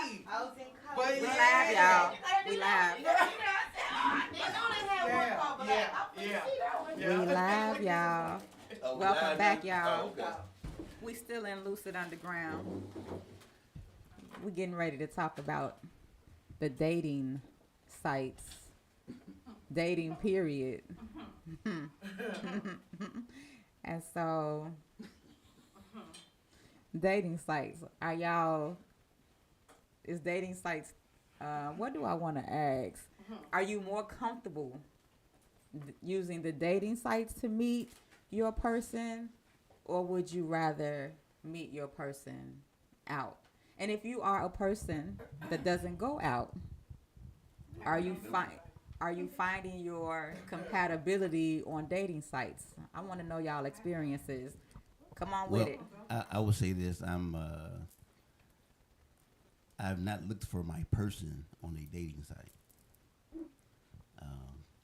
I was in But college. We yeah. live, y'all. We live. Yeah. We live, y'all. Oh, we Welcome live back, now? Oh, y'all. okay. We still in Lucid Underground. We getting ready to talk about the dating sites, dating period. And so, dating sites. Are y'all? Is dating sites? What do I want to ask? Are you more comfortable using the dating sites to meet your person, or would you rather meet your person out? And if you are a person that doesn't go out, are you are you finding your compatibility on dating sites? I want to know y'all experiences. Come on with Well, it. I would say this. I've not looked for my person on a dating site.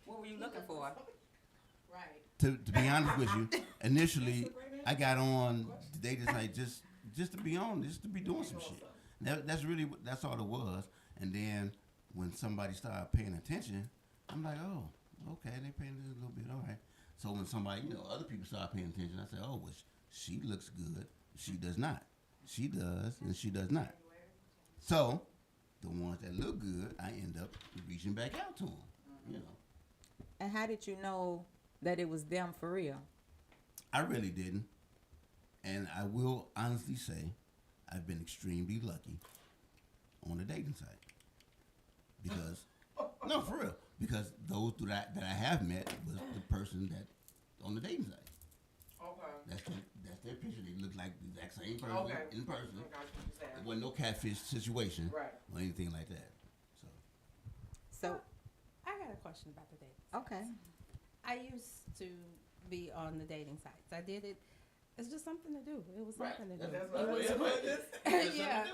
What were you looking for? To be honest with you, initially I got on the dating site just to be on, just to be doing some shit. That's all it was. And then when somebody started paying attention, I'm like, oh, okay, they paying attention a little bit, all right. So when somebody, other people start paying attention, I say, oh, well, she looks good. She does not. She does, and she does not. So the ones that look good, I end up reaching back out to them. And how did you know that it was them for real? I really didn't. And I will honestly say I've been extremely lucky on the dating site. Because, no, for real. Because those that I have met was the person that on the dating site. Okay. That's their picture. They look like the exact same person Okay. in person. I got what you're saying. There wasn't no catfish situation Right. or anything like that. So, I got a question about the dating. okay. I used to be on the dating sites. I did it. It's just something to do. It was something to do. That's It what was, it is. yeah.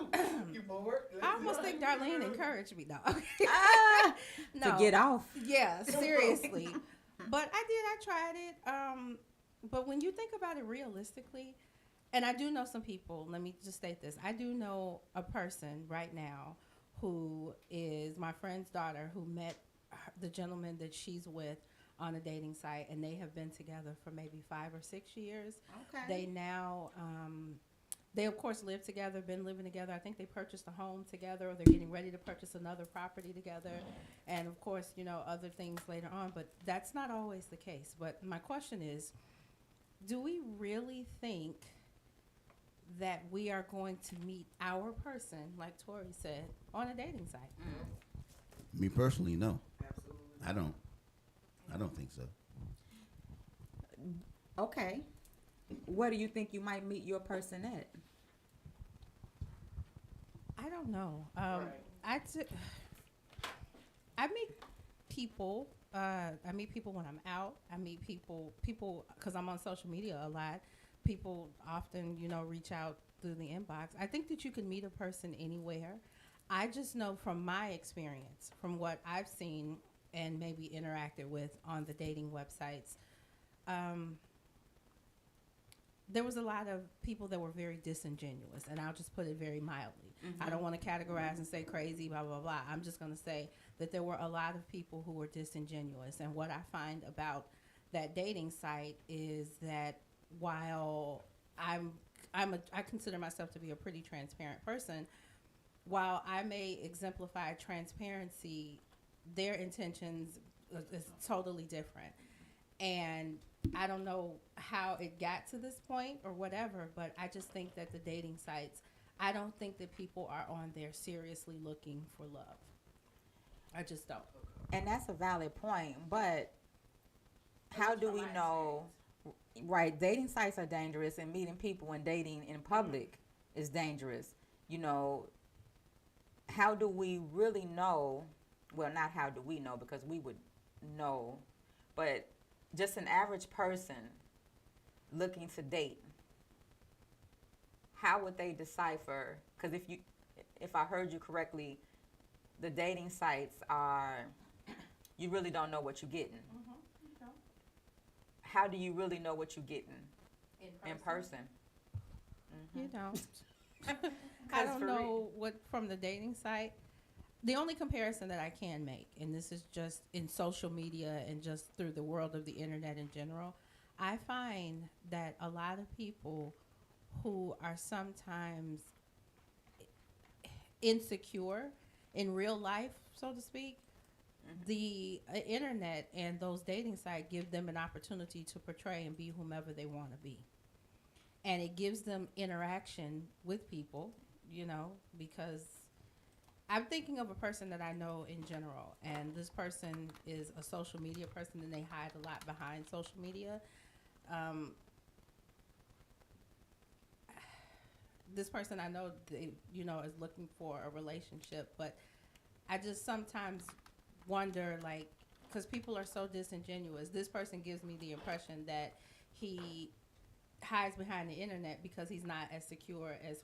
You bored? I almost think Darlene encouraged me though. To get off. Yeah, seriously. But I tried it. But when you think about it realistically, and I do know some people, let me just state this. I do know a person right now who is my friend's daughter who met the gentleman that she's with on a dating site, and they have been together for maybe 5 or 6 years. Okay. They now, they of course live together, been living together. I think they purchased a home together, or they're getting ready to purchase another property together. And of course, other things later on, but that's not always the case. But my question is, do we really think that we are going to meet our person, like Tori said, on a dating site? Me personally, no. Absolutely. I don't think so. Okay. Where do you think you might meet your person at? I don't know. Right. I meet people. I meet people when I'm out. I meet people because I'm on social media a lot. People often, reach out through the inbox. I think that you can meet a person anywhere. I just know from my experience, from what I've seen and maybe interacted with on the dating websites, there was a lot of people that were very disingenuous, and I'll just put it very mildly. I don't want to categorize and say crazy, blah, blah, blah. I'm just going to say that there were a lot of people who were disingenuous. And what I find about that dating site is that while I consider myself to be a pretty transparent person, while I may exemplify transparency, their intentions is totally different. And I don't know how it got to this point or whatever, but I just think that the dating sites, I don't think that people are on there seriously looking for love. I just don't. And that's a valid point, but how do we know? Right, dating sites are dangerous, and meeting people and dating in public is dangerous. How do we really know? Well, not how do we know, because we would know, but just an average person looking to date, how would they decipher? Because if I heard you correctly, the dating sites are, you really don't know what you're getting. How do you really know what you're getting in person? You don't. I 'Cause don't for know what from the dating site. The only comparison that I can make, and this is just in social media and just through the world of the internet in general, I find that a lot of people who are sometimes insecure in real life, so to speak, the internet and those dating sites give them an opportunity to portray and be whomever they want to be. And it gives them interaction with people, because I'm thinking of a person that I know in general, and this person is a social media person, and they hide a lot behind social media. This person I know, is looking for a relationship, but I just sometimes wonder, like, because people are so disingenuous. This person gives me the impression that he hides behind the internet because he's not as secure as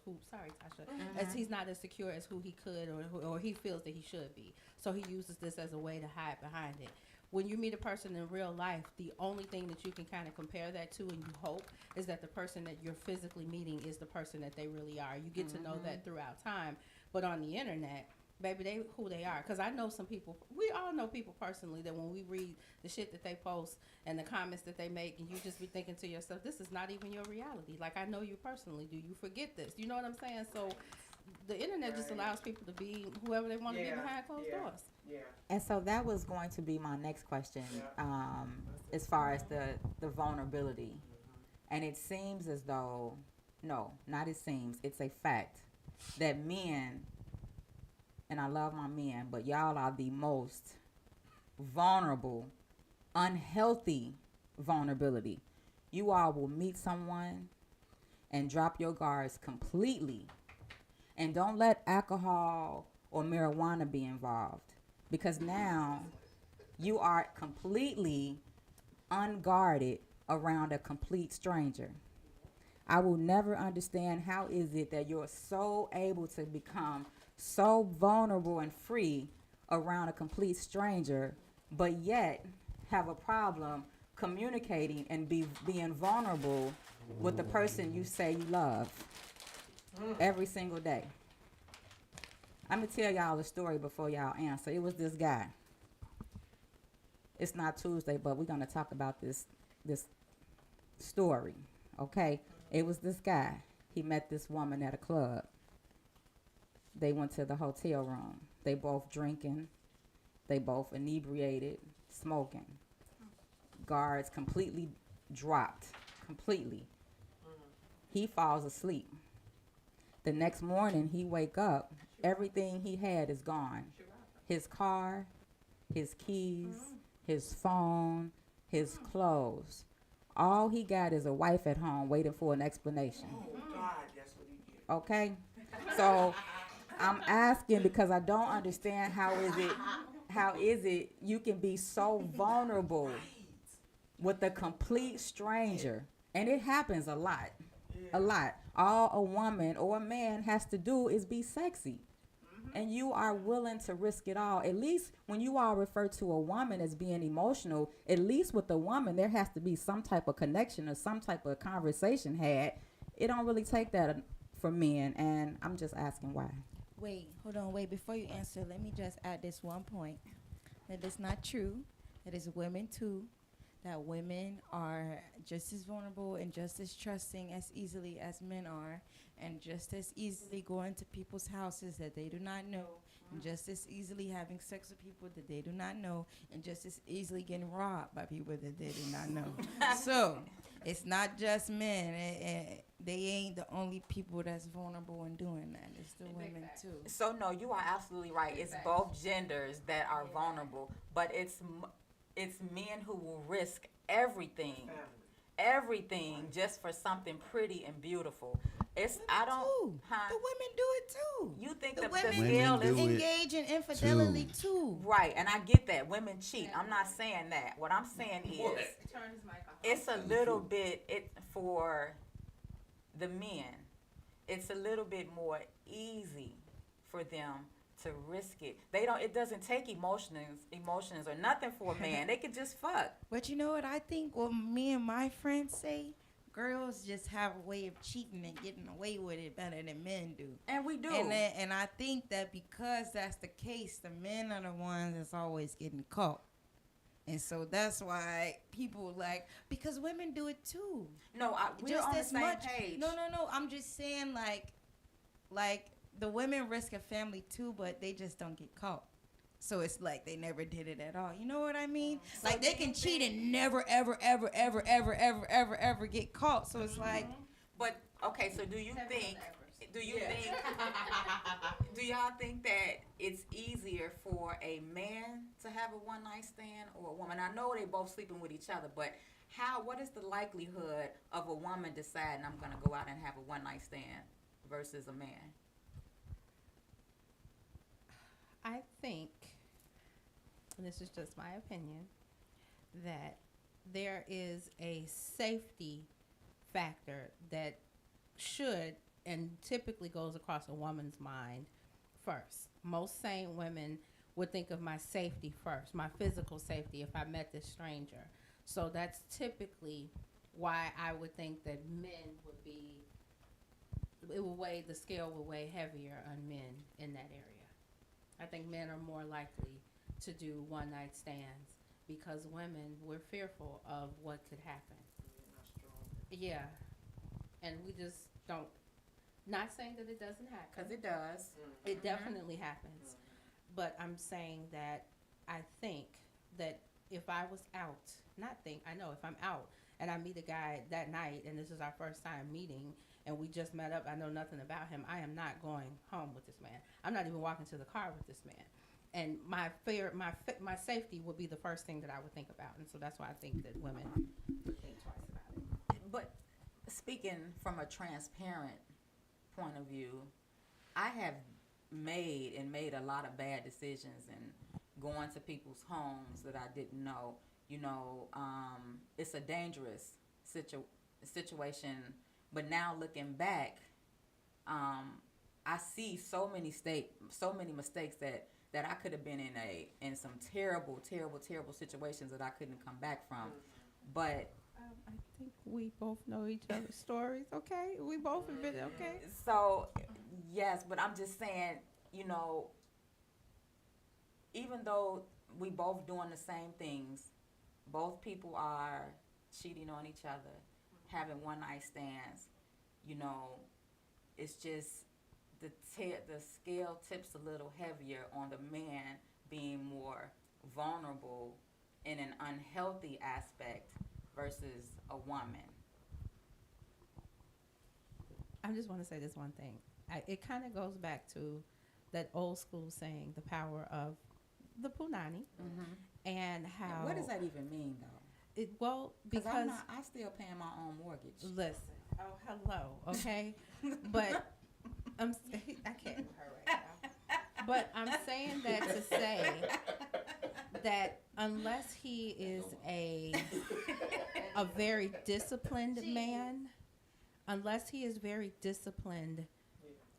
as he's not as secure as who he could or he feels that he should be. So he uses this as a way to hide behind it. When you meet a person in real life, the only thing that you can kind of compare that to, and you hope, is that the person that you're physically meeting is the person that they really are. You get to know that throughout time, but on the internet, baby, they who they are. Because I know some people, we all know people personally, that when we read the shit that they post and the comments that they make, and you just be thinking to yourself, this is not even your reality. Like, I know you personally. Do you forget this? You know what I'm saying? So the internet just allows people to be whoever they want to be behind closed doors. Yeah. And so that was going to be my next question, as far as the vulnerability. And it seems as though, no, not it seems, it's a fact that men, and I love my men, but y'all are the most vulnerable, unhealthy vulnerability. You all will meet someone and drop your guards completely. And don't let alcohol or marijuana be involved, because now you are completely unguarded around a complete stranger. I will never understand how is it that you're so able to become so vulnerable and free around a complete stranger, but yet have a problem communicating and being vulnerable with the person you say you love every single day. I'm gonna tell y'all a story before y'all answer. It was this guy. It's not Tuesday, but we're gonna talk about this story, okay? It was this guy. He met this woman at a club. They went to the hotel room. They both drinking. They both inebriated, smoking. Guards completely dropped, completely. He falls asleep. The next morning, he wake up. Everything he had is gone. His car, his keys, his phone, his clothes. All he got is a wife at home waiting for an explanation. Oh, God, that's what he did. Okay? So I'm asking because I don't understand how is it you can be so vulnerable with a complete stranger. And it happens a lot. A lot. All a woman or a man has to do is be sexy. And you are willing to risk it all. At least when you all refer to a woman as being emotional, at least with a woman, there has to be some type of connection or some type of conversation had. It don't really take that for men, and I'm just asking why. Wait, hold on, wait. Before you answer, let me just add this one point. That is not true. It is women too. That women are just as vulnerable and just as trusting as easily as men are, and just as easily going to people's houses that they do not know, and just as easily having sex with people that they do not know, and just as easily getting robbed by people that they do not know. So it's not just men. They ain't the only people that's vulnerable in doing that. It's the women too. So no, you are absolutely right. It's both genders that are vulnerable, but it's men who will risk everything just for something pretty and beautiful. It's I don't. Too. Huh? The women do it too. You think The the women scale do is it engage in infidelity too. right? And I get that women cheat. I'm not saying that. What I'm saying is Turn his mic off. it's a little bit for the men. It's a little bit more easy for them to risk it. It doesn't take emotions or nothing for a man. They could just fuck. But you know what I think? What me and my friends say, girls just have a way of cheating and getting away with it better than men do. And we do. And I think that because that's the case, the men are the ones that's always getting caught. And so that's why people like, because women do it too. No, we're on the same page. No. I'm just saying like the women risk a family too, but they just don't get caught. So it's like they never did it at all. You know what I mean? So like they can cheat and never, ever, ever, ever, ever, ever, ever, ever get caught. So it's like, But okay, so do you think? Do y'all think that it's easier for a man to have a one night stand or a woman? I know they both sleeping with each other, but what is the likelihood of a woman deciding I'm gonna go out and have a one night stand versus a man? I think, and this is just my opinion, that there is a safety factor that should and typically goes across a woman's mind first. Most sane women would think of my safety first, my physical safety if I met this stranger. So that's typically why I would think that men would be, the scale would weigh heavier on men in that area. I think men are more likely to do one night stands because women, we're fearful of what could happen. Yeah. And we just don't, not saying that it doesn't happen. Because it does. It definitely happens. But I'm saying that I think that if I was out, I know if I'm out and I meet a guy that night and this is our first time meeting and we just met up, I know nothing about him, I am not going home with this man. I'm not even walking to the car with this man. And my safety would be the first thing that I would think about. And so that's why I think that women think twice about it. But speaking from a transparent point of view, I have made a lot of bad decisions and going to people's homes that I didn't know. You know, it's a dangerous situation. But now looking back, I see so many mistakes that I could have been in some terrible situations that I couldn't come back from. But I think we both know each other's stories, okay? We both have been, okay? So, yes, but I'm just saying, you know, even though we both doing the same things, both people are cheating on each other, having one night stands, you know, it's just the scale tips a little heavier on the man being more vulnerable in an unhealthy aspect versus a woman. I just want to say this one thing. It kind of goes back to that old school saying, the power of the punani, and how. What does that even mean, though? Because I'm still paying my own mortgage. Listen. Oh, hello. Okay, but I can't with her right now. But I'm saying that to say that unless he is a very disciplined man, unless he is very disciplined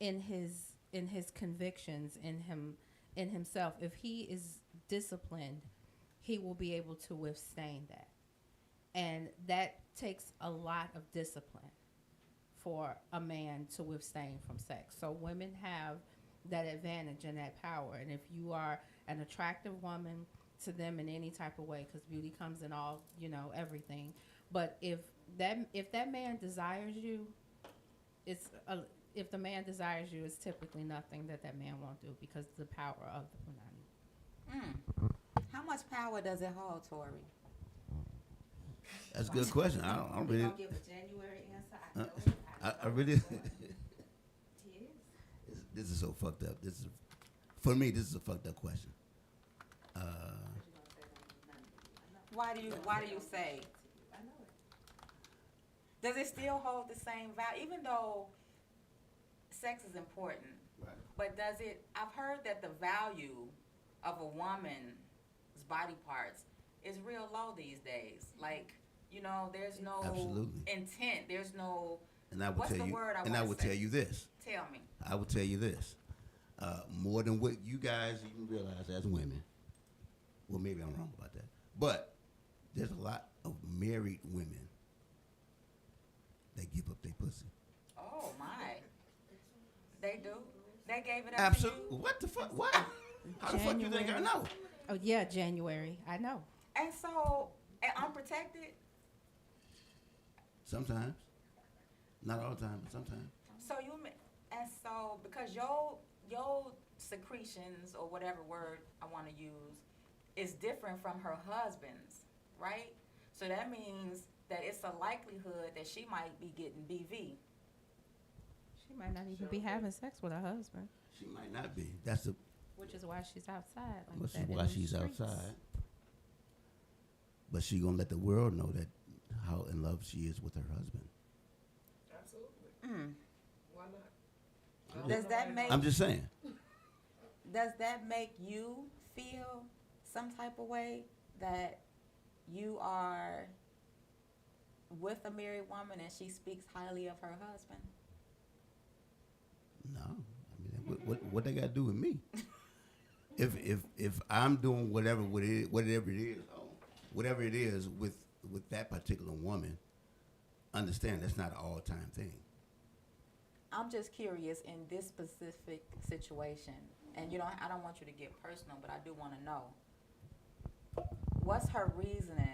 in his convictions, in himself, if he is disciplined, he will be able to withstand that. And that takes a lot of discipline for a man to withstand from sex. So women have that advantage and that power. And if you are an attractive woman to them in any type of way, because beauty comes in all, everything. But if that man desires you, if the man desires you, it's typically nothing that man won't do because of the power of the punani. How much power does it hold, Tori? That's a good question. I don't really. I'll give a January answer. I really. This is so fucked up. For me, this is a fucked up question. Why do you say? Does it still hold the same value, even though sex is important? Right. But does it? I've heard that the value of a woman's body parts is real low these days. Like, there's no Absolutely. intent. There's no. And I will what's tell the you. word I And I wanna will say? tell you this. Tell me. I will tell you this. More than what you guys even realize as women. Well, maybe I'm wrong about that. But there's a lot of married women they pussy. Oh my. They do. They gave it up Absolutely. to you. What the fuck? What? How the fuck you think I January. know? Oh yeah, January. I know. And so, and unprotected. Sometimes. Not all the time, but sometimes. So and so because your secretions or whatever word I want to use is different from her husband's, right? So that means that it's a likelihood that she might be getting BV. She might not even be having sex with her husband, She might not be. That's the which is why she's outside. Like which is that in why them she's streets. outside. But she gonna let the world know that how in love she is with her husband. Absolutely. Mm. Why not? Does that make I'm just saying. does that make you feel some type of way that you are with a married woman and she speaks highly of her husband? No, I mean, what they got to do with me? if I'm doing whatever it is with that particular woman, understand that's not an all time thing. I'm just curious in this specific situation, and I don't want you to get personal, but I do want to know what's her reasoning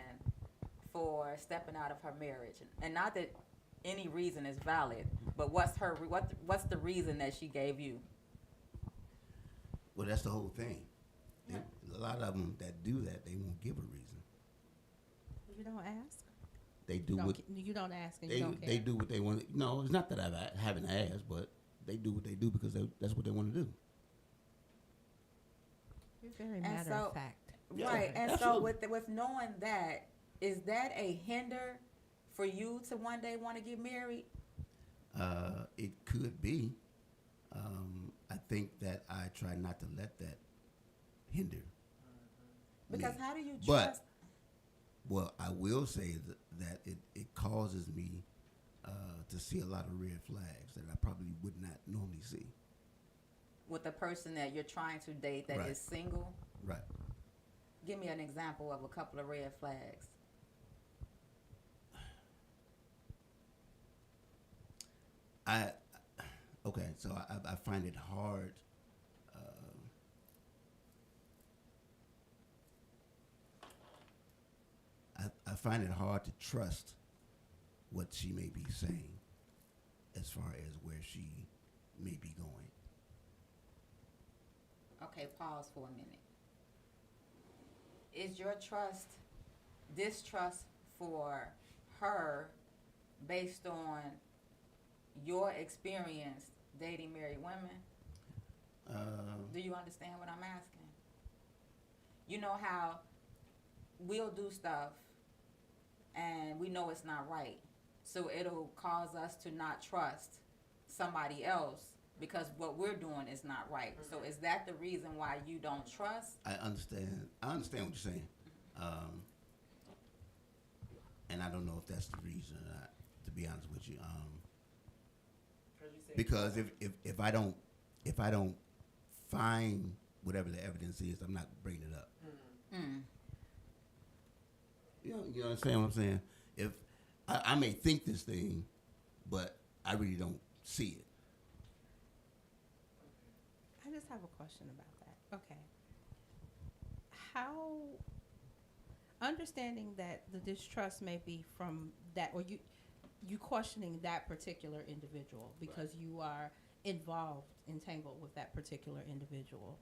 for stepping out of her marriage, and not that any reason is valid, but what's the reason that she gave you? Well, that's the whole thing. A lot of them that do that, they won't give a reason. You don't ask. They do what You don't ask, and you don't care. they do what they want. No, it's not that I haven't asked, but they do what they do because that's what they want to do. You're very And matter so- of fact. Yeah, Right, and absolutely. so with knowing that, is that a hinder for you to one day want to get married? It could be. I think that I try not to let that hinder. Because me. how do you But- trust? Well, I will say that it causes me to see a lot of red flags that I probably would not normally see. With the person that you're trying to date that is Right. single? Right. Give me an example of a couple of red flags. So I find it hard. I find it hard to trust what she may be saying as far as where she may be going. Okay, pause for a minute. Is your distrust for her based on your experience dating married women? Do you understand what I'm asking? You know how we'll do stuff and we know it's not right. So it'll cause us to not trust somebody else because what we're doing is not right. So is that the reason why you don't trust? I understand what you're saying, and I don't know if that's the reason or not. To be honest with you, because if I don't find whatever the evidence is, I'm not bringing it up. Mm. You understand what I'm saying? If I may think this thing, but I really don't see it. I just have a question about that. Okay. How, understanding that the distrust may be from that, or you questioning that particular individual because you are entangled with that particular individual.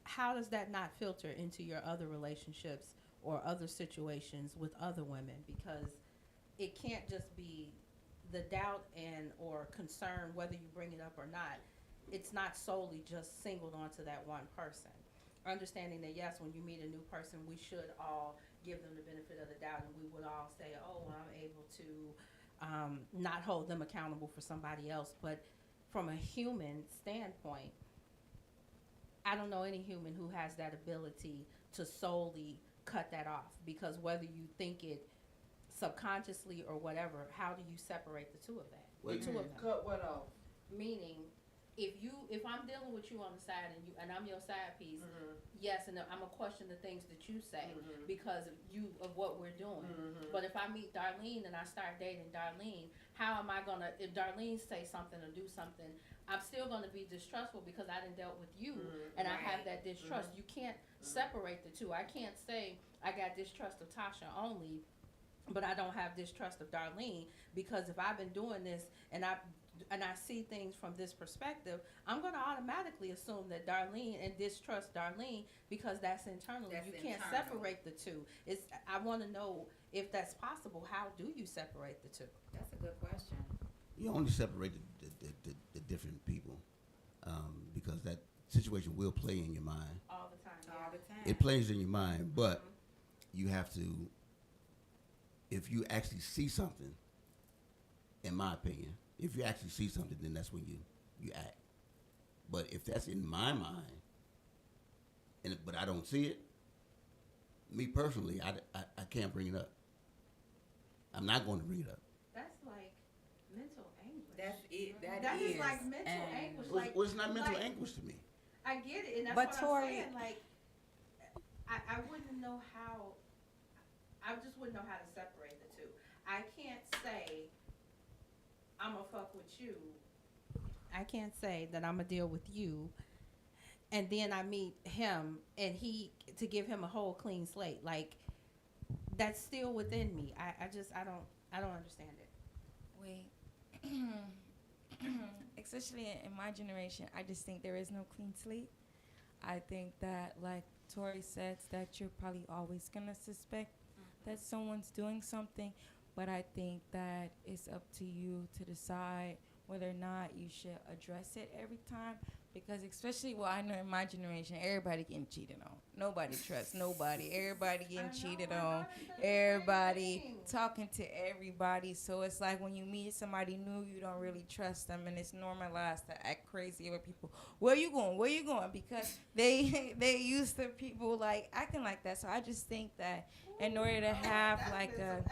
How does that not filter into your other relationships or other situations with other women? Because it can't just be the doubt and or concern whether you bring it up or not. It's not solely just singled onto that one person. Understanding that, yes, when you meet a new person, we should all give them the benefit of the doubt, and we would all say, oh, well, I'm able to not hold them accountable for somebody else. But from a human standpoint, I don't know any human who has that ability to solely cut that off, because whether you think it subconsciously or whatever, how do you separate the two of that? Well, The two of them. Cut what off? Meaning, if I'm dealing with you on the side and I'm your side piece, yes, and I'm gonna question the things that you say because of what we're doing. But if I meet Darlene and I start dating Darlene, how am I gonna, if Darlene say something or do something, I'm still gonna be distrustful because I done dealt with you and I have that distrust. You can't separate the two. I can't say I got distrust of Tasha only, but I don't have distrust of Darlene, because if I've been doing this and I see things from this perspective, I'm going to automatically assume that Darlene and distrust Darlene because that's internal. That's You can't internal. separate the two. I want to know if that's possible. How do you separate the two? That's a good question. You only separate the different people because that situation will play in your mind. All the time. All the time. It plays in your mind, but you have to, if you actually see something, in my opinion, if you actually see something, then that's when you act. But if that's in my mind, but I don't see it, me personally, I can't bring it up. I'm not going to bring it up. That's like mental anguish. That's it. That is like mental anguish. Like, Well, it's not mental like- anguish to me. I get it, and that's But what Tori- I'm saying. Like, I wouldn't know how. I just wouldn't know how to separate the two. I can't say I'm gonna fuck with you. I can't say that I'm gonna deal with you, and then I meet him, and to give him a whole clean slate. Like, that's still within me. I don't understand it. Wait. Especially in my generation, I just think there is no clean slate. I think that, like Tori said, that you're probably always gonna suspect that someone's doing something, but I think that it's up to you to decide whether or not you should address it every time. Because especially, well, I know in my generation, everybody getting cheated on. Nobody trusts nobody. Everybody getting cheated on. Everybody talking to everybody. So it's like when you meet somebody new, you don't really trust them, and it's normalized to act crazy with people. Where you going? Where you going? Because they used to people like acting like that. So I just think that in order to have like a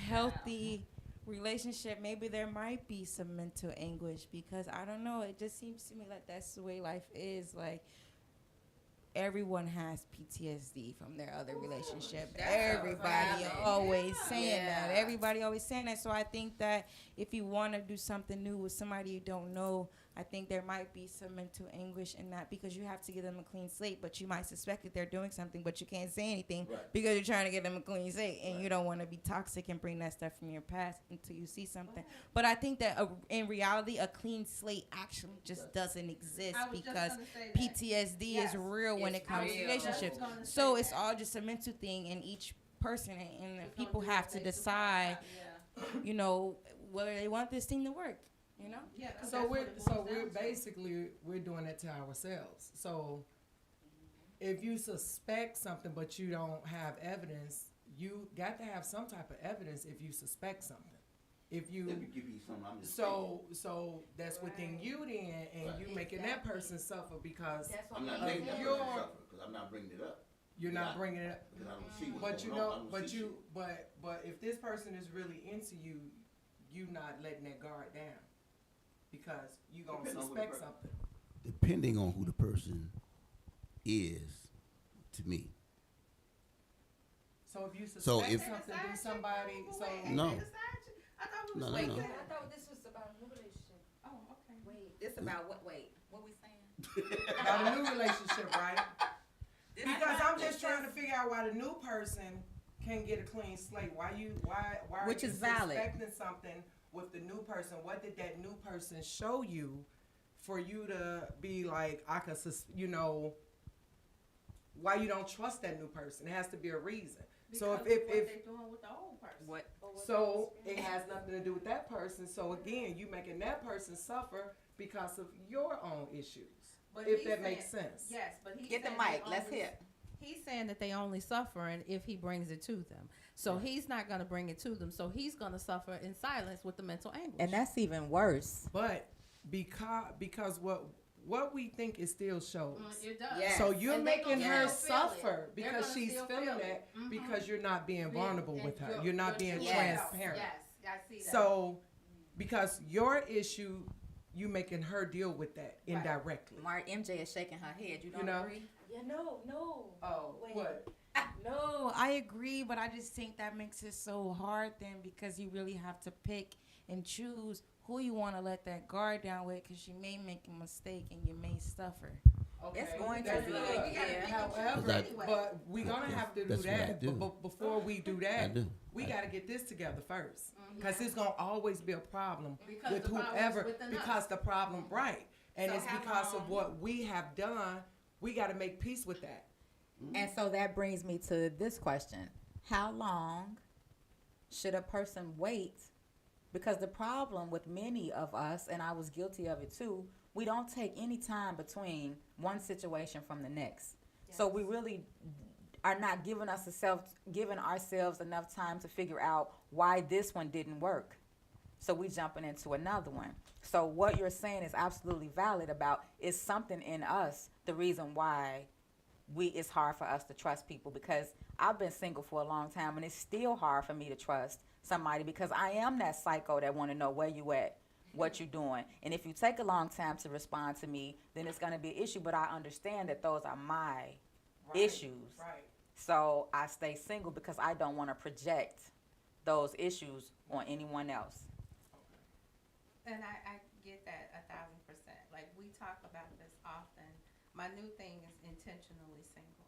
healthy relationship, maybe there might be some mental anguish, because I don't know, it just seems to me like that's the way life is. Like, everyone has PTSD from their other relationship. that's a Everybody fact. always saying that. Yeah. Everybody always saying that. So I think that if you want to do something new with somebody you don't know, I think there might be some mental anguish in that, because you have to give them a clean slate, but you might suspect that they're doing something, but you can't say anything because you're trying to get them a clean slate, and you don't want to be toxic and bring that stuff from your past until you see something. But I think that in reality, a clean slate actually just doesn't exist, I was just because gonna say that. PTSD Yes. is real when It's it comes to real. relationships. I was gonna So say it's that. all just a mental thing, and each person and the It's people gonna do have what to they decide, support. you know, whether they want this thing to work. You know. Yeah. 'cause So that's what we're it so boils we're down to. basically we're doing it to ourselves. So if you suspect something but you don't have evidence, you got to have some type of evidence if you suspect something. If you Let me give you something. I'm just so that's within you then, and Right. you making that person suffer because I'm not of making that your- person suffer because I'm not bringing it up. you're not bringing it up. Because I don't see what's But you going on. I know, don't but see you, but if this person is really into you, you not letting that guard down because you gonna Depends on who the suspect per- something. depending on who the person is to me. So if you So suspect if- something, do somebody. So No. I thought we No, was no, wait, no. go ahead. I thought this was about a new relationship. Oh, okay. Wait, this about what? Wait, what we saying? about a new relationship, right? This Because about- I'm just trying to figure out why the new person can't get a clean slate. Why are Which you is valid. suspecting something with the new person? What did that new person show you for you to be like, I could, why you don't trust that new person? It has to be a reason. So Because if of what they doing with the old person. What? so it has nothing to do with that person. So again, you making that person suffer because of your own issues. But If he's that saying- makes sense. Yes, but he's Get the saying mic. they Let's only- hear. He's saying that they only suffering if he brings it to them. So he's not going to bring it to them. So he's going to suffer in silence with the mental anguish. And that's even worse. But because what we think is still shows. It does. Yes. So you're And they making gonna her still feel it. suffer They're because gonna she's still feeling feel that it. Mhm. because you're not being vulnerable And with her. You're not being true transparent. self. Yes, I see that. So because your issue you making her deal with that Right. indirectly. MJ is shaking her head. You don't You know? agree? Yeah, no. Oh, Wait. what? No, I agree, but I just think that makes it so hard then because you really have to pick and choose who you want to let that guard down with because you may make a mistake and you may suffer. Okay, It's going to that's be, good. yeah. However, But but we're gonna have to do That's what I that. do. But before we do I that, do. we got to get this together first, because it's gonna always be a problem Because with the problem is whoever. within us. Because the problem, right, and So it's how because long- of what we have done. We got to make peace with that. And so that brings me to this question. How long should a person wait? Because the problem with many of us, and I was guilty of it too, we don't take any time between one situation from the next. So we really are not giving ourselves enough time to figure out why this one didn't work. So we jumping into another one. So what you're saying is absolutely valid about it's something in us, the reason why it's hard for us to trust people, because I've been single for a long time and it's still hard for me to trust somebody because I am that psycho that want to know where you at, what you doing. And if you take a long time to respond to me, then it's going to be an issue, but I understand that those are my issues. Right. So I stay single because I don't want to project those issues on anyone else. And I get that 1,000%. Like, we talk about this often. My new thing is intentionally single.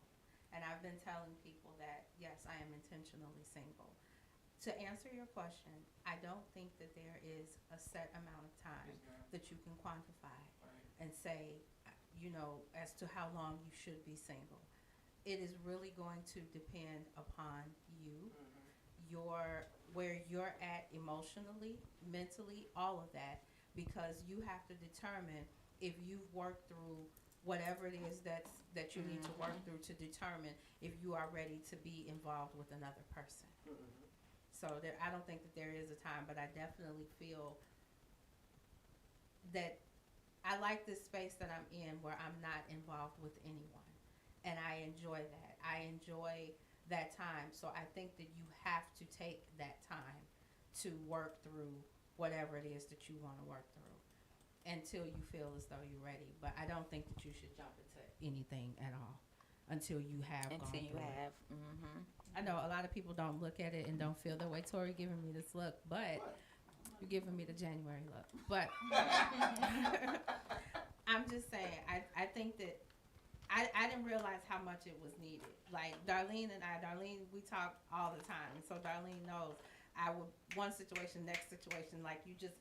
And I've been telling people that, yes, I am intentionally single. To answer your question, I don't think that there is a set amount of time that you can quantify and say, you know, as to how long you should be single. It is really going to depend upon you, where you're at emotionally, mentally, all of that, because you have to determine if you've worked through whatever it is that you need to work through to determine if you are ready to be involved with another person. So I don't think that there is a time, but I definitely feel that I like this space that I'm in where I'm not involved with anyone. And I enjoy that. I enjoy that time. So I think that you have to take that time to work through whatever it is that you want to work through until you feel as though you're ready. But I don't think that you should jump into anything at all until you have gone Until you through it. have. Mm-hmm. I know a lot of people don't look at it and don't feel the way Tori giving me this look, but you're giving me the January look. But I'm just saying, I think that I didn't realize how much it was needed. Like Darlene, we talk all the time, and so Darlene knows. I would one situation, next situation, like you just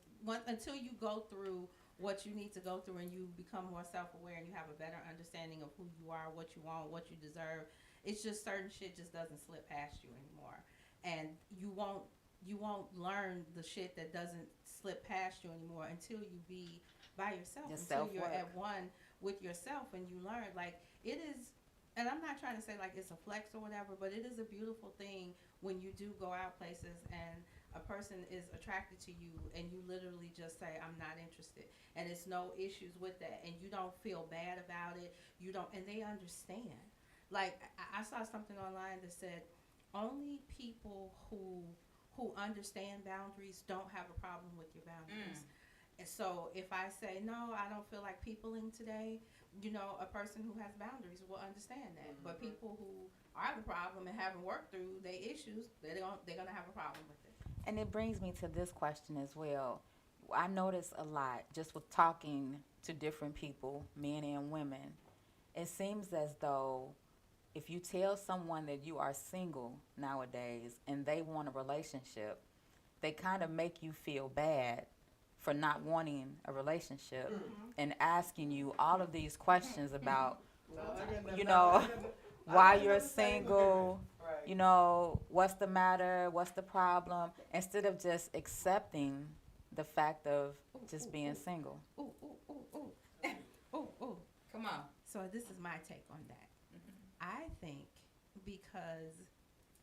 until you go through what you need to go through and you become more self-aware and you have a better understanding of who you are, what you want, what you deserve. It's just certain shit just doesn't slip past you anymore, and you won't learn the shit that doesn't slip past you anymore until you be by yourself, until you're at one with yourself and you learn. Like, it is, and I'm not trying to say like it's a flex or whatever, but it is a beautiful thing when you do go out places and a person is attracted to you and you literally just say, I'm not interested, and it's no issues with that, and you don't feel bad about it, and they understand. Like, I saw something online that said only people who understand boundaries don't have a problem with your boundaries. And so if I say, no, I don't feel like peopling today, you know, a person who has boundaries will understand that. But people who are the problem and haven't worked through their issues, they're gonna have a problem with it. And it brings me to this question as well. I notice a lot just with talking to different people, men and women. It seems as though if you tell someone that you are single nowadays and they want a relationship, they kind of make you feel bad for not wanting a relationship and asking you all of these questions about, you know, why you're single, you know, what's the matter, what's the problem, instead of just accepting the fact of just being single. Ooh, ooh, ooh, ooh. Ooh, ooh. Come on. So this is my take on that. I think because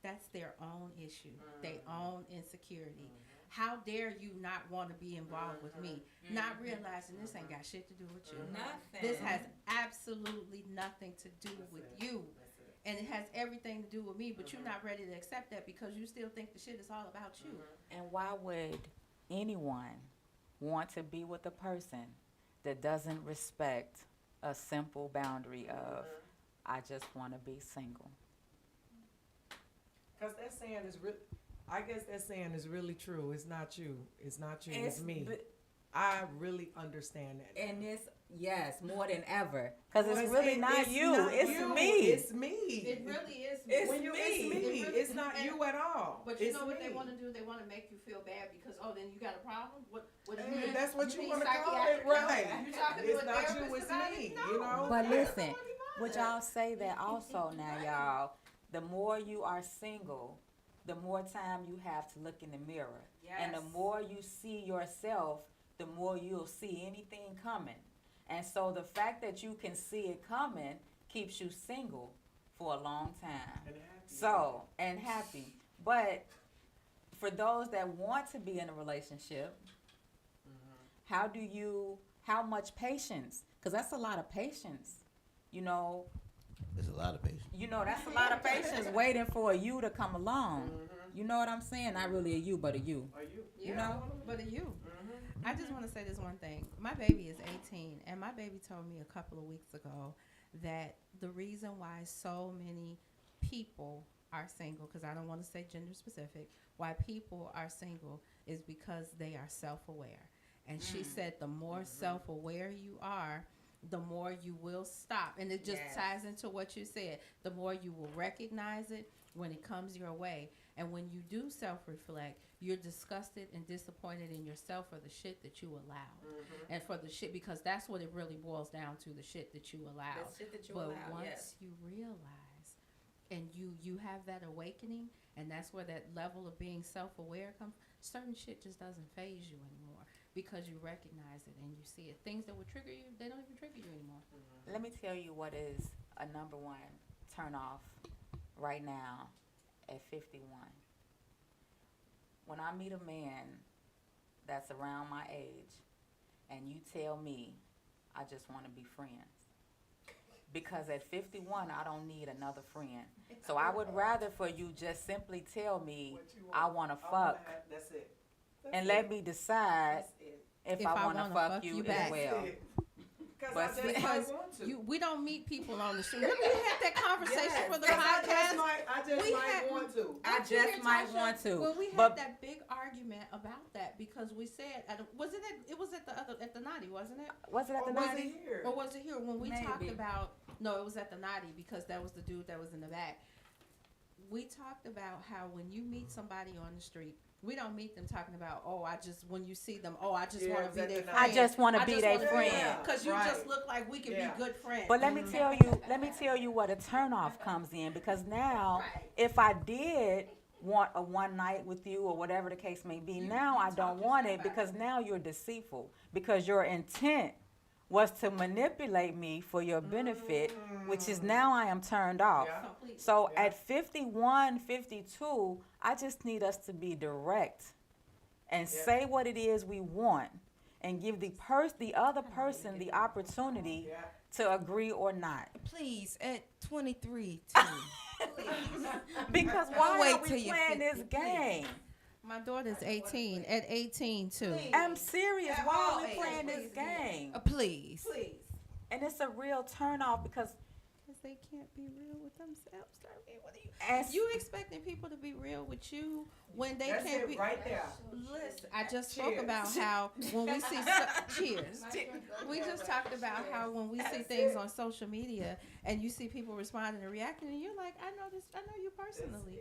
that's their own issue, their own insecurity. How dare you not want to be involved with me, not realizing this ain't got shit to do with you. Nothing. This has absolutely nothing to do with you. And it has everything to do with me, but you're not ready to accept that because you still think the shit is all about you. And why would anyone want to be with a person that doesn't respect a simple boundary of, I just want to be single. Because that saying is real. I guess that saying is really true. It's not you. It's not you. It's me. I really understand that. And it's, yes, more than ever. Because Well, it's really not you. It's you. me. It's me. It really is. It's when you, me. It's me. It really- It's not and- you at all. But you It's know what they me. want to do? They want to make you feel bad because, oh, then you got a problem? What do Hey, mean? that's what you mean want to call it, psychiatric? right? You talking to It's a not therapist you, it's about me, it? No. you know? But Yeah. listen, would y'all say that also now, y'all? The more you are single, the more time you have to look in the mirror. And the more you see yourself, the more you'll see anything coming. And so the fact that you can see it coming keeps you single for a long time. And happy. So, and happy. But for those that want to be in a relationship, how much patience? Because that's a lot of patience. You know, There's a lot of patience. that's a lot of patience waiting for a you to come along. You know what I'm saying? Not really a you, but a you. Are you? You know? But you. I just want to say this one thing. My baby is 18, and my baby told me a couple of weeks ago that the reason why so many people are single, because I don't want to say gender specific, why people are single is because they are self-aware. And she said the more self-aware you are, the more you will stop. And it just Yes. ties into what you said. The more you will recognize it when it comes your way. And when you do self-reflect, you're disgusted and disappointed in yourself for the shit that you allow. And for the shit, because that's what it really boils down to, the shit that you allow. But once you realize and you have that awakening, and that's where that level of being self-aware comes, certain shit just doesn't phase you anymore because you recognize it and you see it. Things that would trigger you, they don't even trigger you anymore. Let me tell you what is a number one turn off right now at 51. When I meet a man that's around my age and you tell me I just want to be friends. Because at 51, I don't need another friend. So I would rather for you just simply tell me What you I want to I wanna fuck have- That's it. That's and it. let me decide That's it. if If I I want to wanna fuck fuck you you as back. well. Because But I just because might want to. We don't meet people on the street. Remember we had that conversation Yes, for the 'cause I podcast? just We might had- want to. I Don't you just hear, might Tasha? want to. Well, we had But that big argument about that because we said it was at the Naughty, wasn't it? was it at the Or was it 90? here? Or was it here when we talked Maybe. about? No, it was at the Naughty because that was the dude that was in the back. We talked about how when you meet somebody on the street, we don't meet them talking about, when you see them, I just Yeah, want it to was be at their the friend. I just want to be their wanna friend. Because you Right. just look like we could Yeah. be good friends. But let me tell you what a turnoff comes in, because now Right. if I did want a one night with you or whatever the case may be, now I don't want it because now you're deceitful, because your intent was to manipulate me for your benefit, which is now I am turned off. Yeah. Completely. So Yeah. at 51, 52, I just need us to be direct and Yeah. say what it is we want and give the other person the opportunity Yeah. to agree or not. Please, at 23, too. Because Don't why wait are till we you're playing 50, this game? My daughter's 18. At 18 too. I'm serious. At Why all are we ages, playing this please, yeah. game? Please. And it's a real turnoff because Because they can't be real with themselves. Darlene. What are you? as You expecting people to be real with you when they That's can't it be? right there. Listen, I just spoke Cheers. about how when we see cheers. We just talked about how when we see That's things it. on social media and you see people responding and reacting, and you're like, I know you personally.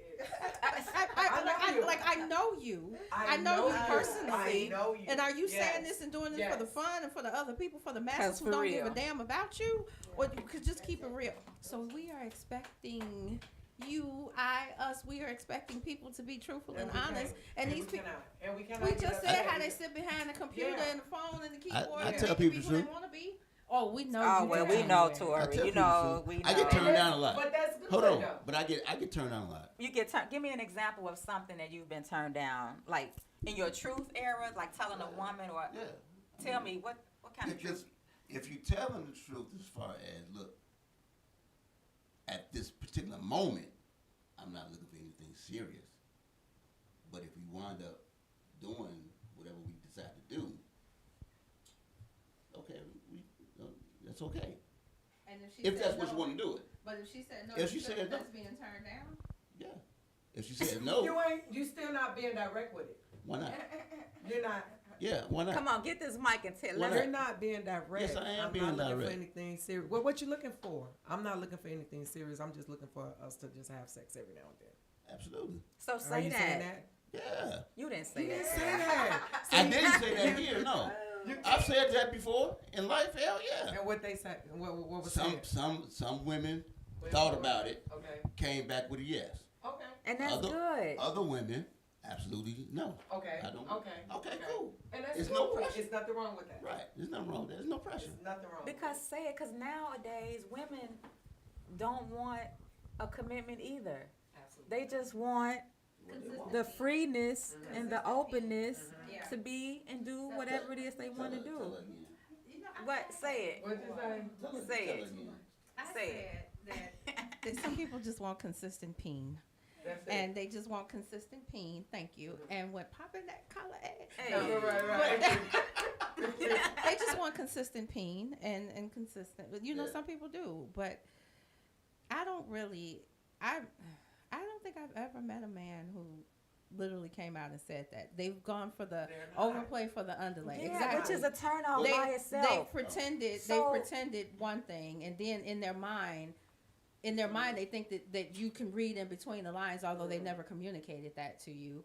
I know you. I know you personally. I know you. And are you saying Yes. this and doing this Yes. for the fun and for the other people, for the 'Cause masses who for don't give a real. damn about you? Or you could just keep it real. So we are expecting you, us, we are expecting people to be truthful and we honest. can't. And we these people, cannot. And we cannot we get just up said there. how they sit behind the computer Yeah. and the phone and the keyboard. I and tell they can people be the who they truth. want to be. Oh, we know oh you. well, do. we know I Tori. tell You people know, the we truth. know. I get turned down a lot. But that's good. Hold on, though. but I get turned down a lot. You get give me an example of something that you've been turned down, like in your truth era, like telling a woman, or Yeah. tell me what kind of Because truth. if you tell them the truth as far as, look, at this particular moment, I'm not looking for anything serious. But if we wind up doing whatever we decide to do, it's okay. And if she If said that's what no, you want to do it. but if she said no, If she you feel said no. that's being turned down. Yeah. If she said no, You still not being direct with it. why not? You're not. Yeah, why not? Come on, get this mic and tell. Why Let's, You're not being direct. Yes, I am I'm being not looking direct. for anything serious. Well, what you looking for? I'm not looking for anything serious. I'm just looking for us to just have sex every now and then. Absolutely. so Are say you that. saying that? Yeah. You didn't say You didn't that. say that. I didn't say that here, no. I've said that before in life, hell yeah. And what they said, what was Some said? some women thought about it, Okay. came back with a yes. Okay. And that's Other- good. Other women, absolutely no. Okay. I don't. Okay. Okay, cool. And that's It's cool. no pressure. It's nothing wrong with that. Right. There's nothing wrong with that. There's no pressure. There's nothing wrong. Because say it, because nowadays women don't want a commitment either. Absolutely. They just want the freeness and the openness to be and do whatever it is they want to do. Tell her again. You know, What? Say it. What'd you say? Tell her, Say tell it. her again. I Say said that some people just want consistent peen. That's it. And they just want consistent peen. Thank you. And what popping that collar at? Hey. No, right. They just want consistent peen and consistent. You know, Yeah. some people do, but I don't really. I don't think I've ever met a man who literally came out and said that. They've gone for the They're not. overplay for the underlay. Yeah, Exactly. which is a turn off they, by they itself. pretended So- they pretended one thing, and then in their mind they think that you can read in between the lines, although they never communicated that to you.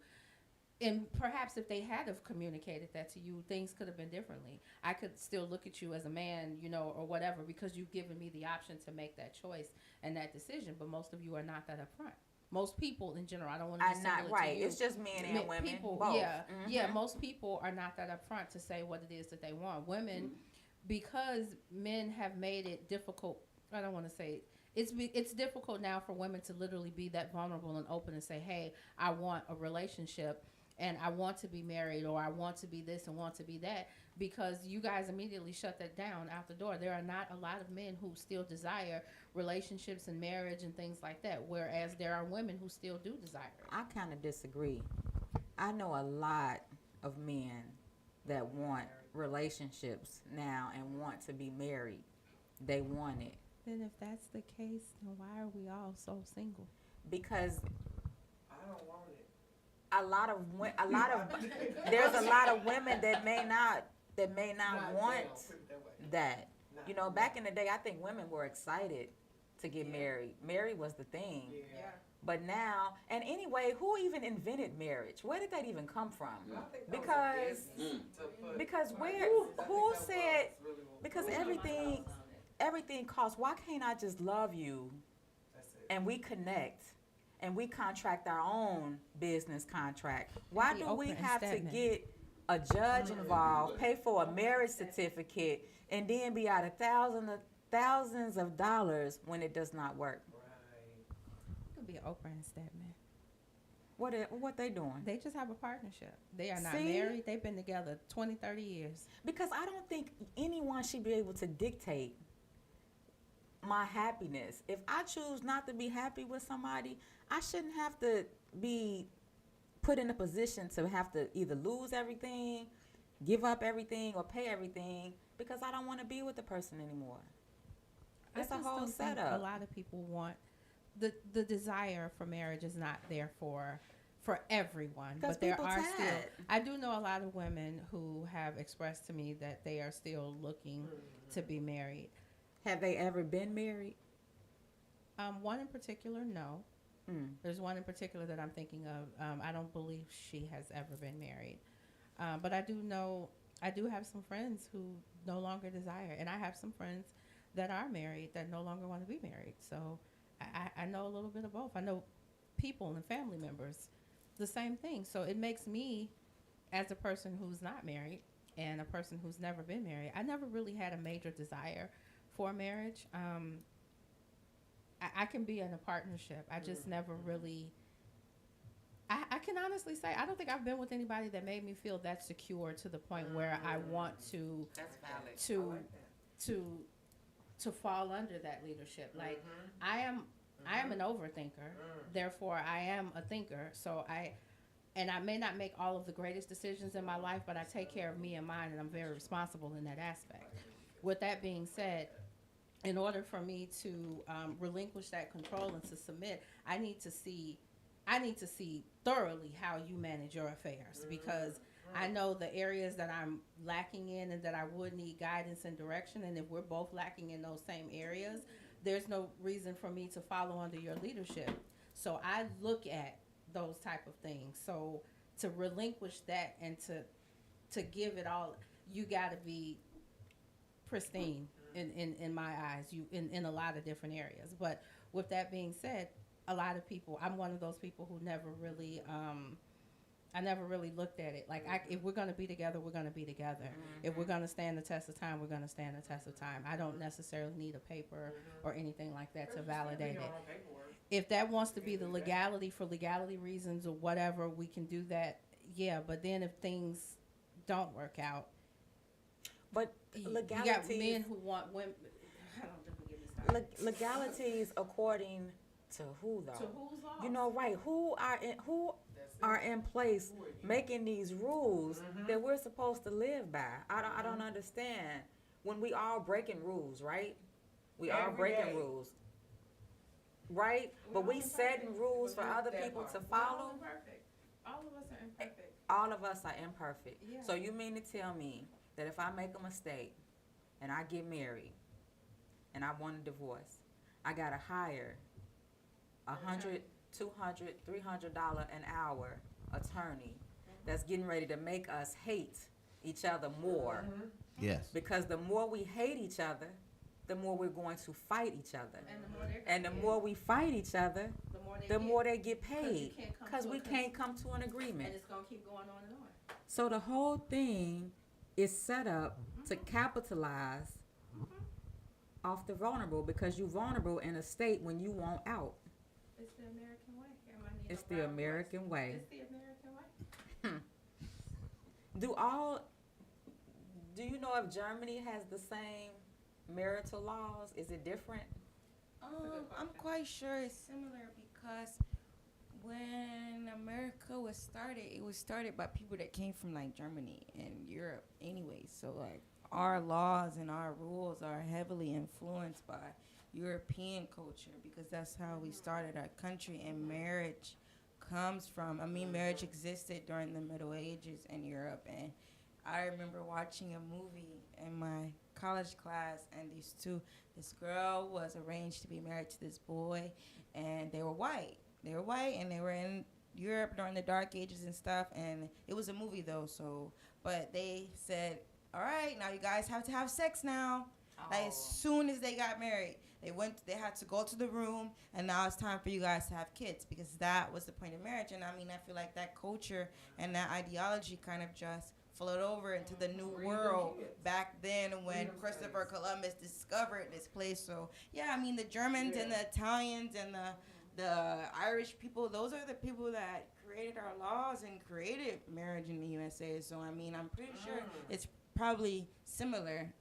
And perhaps if they had have communicated that to you, things could have been differently. I could still look at you as a man, you know, or whatever, because you've given me the option to make that choice and that decision. But most of you are not that upfront. Most people in general, I don't want to I'm just not single it right. to you. It's just men and women. People, both. yeah, Mhm. yeah. Most people are not that upfront to say what it is that they want. Women, because men have made it difficult. I don't want to say it's difficult now for women to literally be that vulnerable and open and say, "Hey, I want a relationship." And I want to be married, or I want to be this and want to be that, because you guys immediately shut that down out the door. There are not a lot of men who still desire relationships and marriage and things like that, whereas there are women who still do desire it. I kind of disagree. I know a lot of men that want relationships now and want to be married. They want it Then if that's the case, then why are we all so single? because I don't want it. there's a lot of women that may not want Put it that way. that. Not You know, now. back in the day, I think women were excited to get married. Married was the thing. Yeah. But now, and anyway, who even invented marriage? Where did that even come from? I think that was a Because business to put- because where I think who that said was really what- because everything costs. Why can't I just love you That's it. and we connect and we contract our own business contract? Why Be do we open and have to stagnant. get a judge involved, pay for a marriage certificate, and then be out thousands of dollars when it does not work? Right. It could be Oprah and Stedman. What they doing? They just have a partnership. They are not See? married. They've been together 20, 30 years. Because I don't think anyone should be able to dictate my happiness. If I choose not to be happy with somebody, I shouldn't have to be put in a position to have to either lose everything, give up everything, or pay everything because I don't want to be with the person anymore. It's I a just whole don't think setup. A lot of people want the desire for marriage is not there for everyone, 'Cause but there people are tired. still. I do know a lot of women who have expressed to me that they are still looking to be married. Have they ever been married? One in particular, no. Mm. There's one in particular that I'm thinking of. I don't believe she has ever been married. But I do have some friends who no longer desire. And I have some friends that are married that no longer want to be married. So I know a little bit of both. I know people and family members, the same thing. So it makes me, as a person who's not married and a person who's never been married, I never really had a major desire for marriage. I can be in a partnership. I just never really. I can honestly say I don't think I've been with anybody that made me feel that secure to the point where I want to That's valid. to fall under that leadership. Like I am an overthinker. Therefore, I am a thinker. So I may not make all of the greatest decisions in my life, but I take care of me and mine, and I'm very responsible in that aspect. With that being said, in order for me to relinquish that control and to submit, I need to see thoroughly how you manage your affairs, because I know the areas that I'm lacking in and that I would need guidance and direction. And if we're both lacking in those same areas, there's no reason for me to follow under your leadership. So I look at those type of things. So to relinquish that and to give it all, you got to be pristine in my eyes, you in a lot of different areas. But with that being said, a lot of people, I'm one of those people who never really I never really looked at it like, if we're going to be together, we're going to be together. If we're going to stand the test of time, we're going to stand the test of time. I don't necessarily need a paper or anything like that to validate it. If that wants to be the legality for legality reasons or whatever, we can do that. Yeah, but then if things don't work out, But you got legalities, men who want women. I don't think we get me started. legalities according to who though? To whose law? You know, right? Who are in place making these rules that we're supposed to live by? I don't understand. When we all breaking rules, right? We all Every breaking day. rules, right? But we setting rules for other people to follow. Imperfect. All of us are imperfect. All of us are imperfect. Yeah. So you mean to tell me that if I make a mistake and I get married and I want a divorce, I gotta hire $100, $200, $300 an hour attorney that's getting ready to make us hate each other more? Yes. Because the more we hate each other, the more we're going to fight each other. And the more they're And the more we fight each other, the more they get 'Cause you paid. can't come Because to we a can't come to an agreement. and it's gonna keep going on and on. So the whole thing is set up to capitalize off the vulnerable, because you're vulnerable in a state when you want out. It's the American way. It's the American way. It's the American way. Do you know if Germany has the same marital laws? Is it different? I'm quite sure it's similar because when America was started, it was started by people that came from like Germany and Europe anyway. So like our laws and our rules are heavily influenced by European culture because that's how we started our country, and marriage comes from, marriage existed during the Middle Ages in Europe. And I remember watching a movie in my college class, and this girl was arranged to be married to this boy, and they were white. They were white, and they were in Europe during the Dark Ages and stuff, and it was a movie though, but they said, all right, now you guys have to have sex now. Like, as soon as they got married, they had to go to the room, and now it's time for you guys to have kids, because that was the point of marriage. And I feel like that culture and that ideology kind of just flowed over into the new world back then when Christopher Columbus discovered this place. So yeah, the Germans and the Italians and the Irish people, those are the people that created our laws and created marriage in the USA. So I'm pretty sure it's probably similar.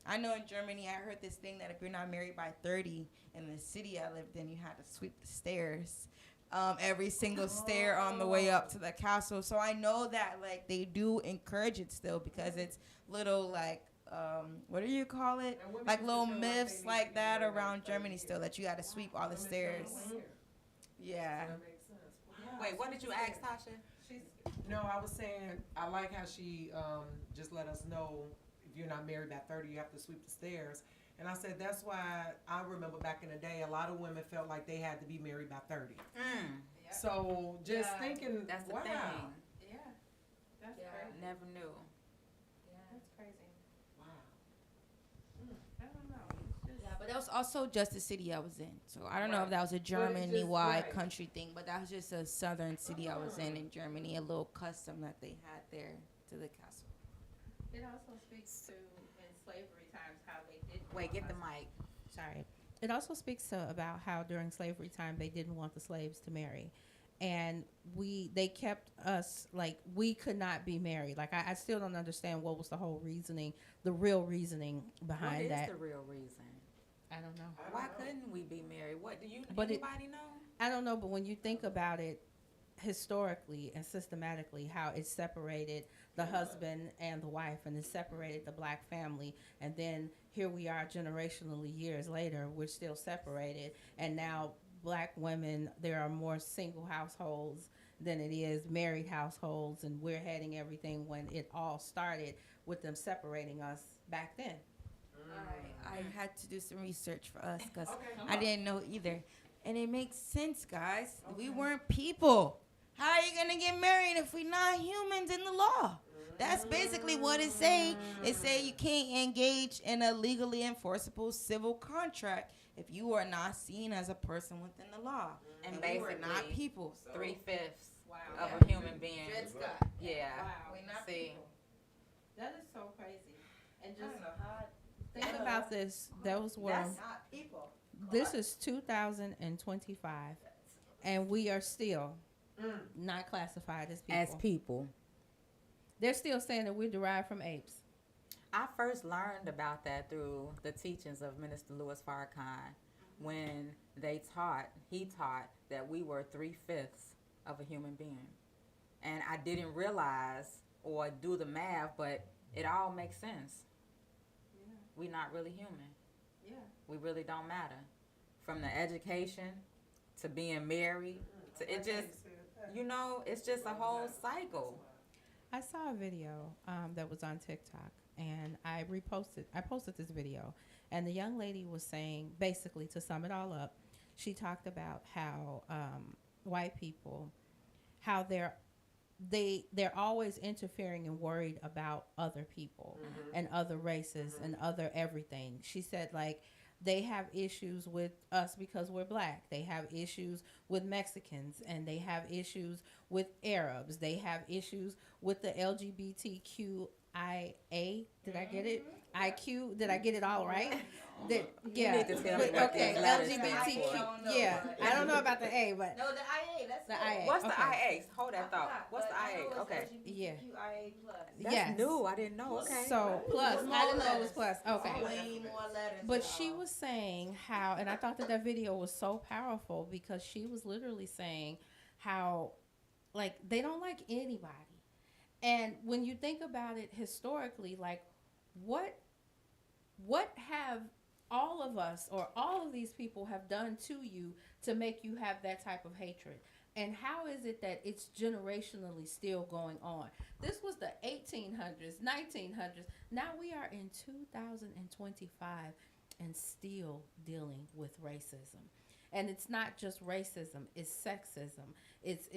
I know in Germany, I heard this thing that if you're not married by 30, in the city I lived in, you had to sweep the stairs. Every single stair on the way up to the castle. So I know that like they do encourage it still, because it's little like what do you call it? Like little myths like that around Germany still, that you got to sweep all the stairs. Yeah. That makes sense. Wait, what did you ask, Tasha? No, I was saying, I like how she just let us know if you're not married by 30, you have to sweep the stairs. And I said, that's why I remember back in the day, a lot of women felt like they had to be married by 30. So just thinking, That's the wow. thing. Yeah. That's Yeah. crazy. Never knew. That's crazy. Wow. I don't know. It's just, Yeah, but that was also just the city I was in. So I don't know Right. if that was a just- Germany-wide right. country thing, but that was just a southern city I was in Germany, a little custom that they had there to the castle. it also speaks to in slavery times how they did. Wait, get the mic. Sorry. It also speaks to about how during slavery time they didn't want the slaves to marry. And they kept us, like, we could not be married. Like, I still don't understand what was the whole reasoning, the real reasoning behind What is that. the real reason? I don't know. Why couldn't we be married? What do you? But anybody know? I don't know, but when you think about it, historically and systematically how it separated the husband and the wife, and it separated the black family, and then here we are generationally years later, we're still separated, and now black women, there are more single households than it is married households, and we're heading everything when it all started with them separating us back then. I had to do some research for us because I didn't know either. And it makes sense, guys. We weren't people. How are you going to get married if we're not humans in the law? That's basically what it say. It say you can't engage in a legally enforceable civil contract if you are not seen as a person within the law. And we were not basically, people. 3/5 Wow. of a human being. Yeah. Wow. We're not See. people. That is so crazy. And I just don't know how. think about this. Those were, That's- Not people. this is 2025, and we are still not classified as people. As people. They're still saying that we're derived from apes. I first learned about that through the teachings of Minister Louis Farrakhan when he taught that we were 3/5 of a human being. And I didn't realize or do the math, but it all makes sense. Yeah. We're not really human. Yeah. We really don't matter. From the education to being married to it just, it's just a whole cycle. I saw a video that was on TikTok, and I posted this video, and the young lady was saying, basically, to sum it all up, she talked about how white people, how they're always interfering and worried about other people and other races and other everything. She said, like, they have issues with us because we're black. They have issues with Mexicans, and they have issues with Arabs. They have issues with the LGBTQIA. Did I get it? IQ. Did I get it all right? Yeah. need to tell me what Okay. these letters stand LGBTQ. for. Yeah. I don't know about the A, but No, the IA. That's the it. IA. What's the Okay. IA? Hold that thought. What's the IA? Okay. Yeah. That's Yes. new. I didn't know. Okay. So plus, I didn't know it was plus. Okay. Way more letters. But she was saying how, and I thought that video was so powerful because she was literally saying how, like, they don't like anybody. And when you think about it historically, like, what have all of us or all of these people have done to you to make you have that type of hatred? And how is it that it's generationally still going on? This was the 1800s, 1900s. Now we are in 2025 and still dealing with racism. And it's not just racism, it's sexism, it's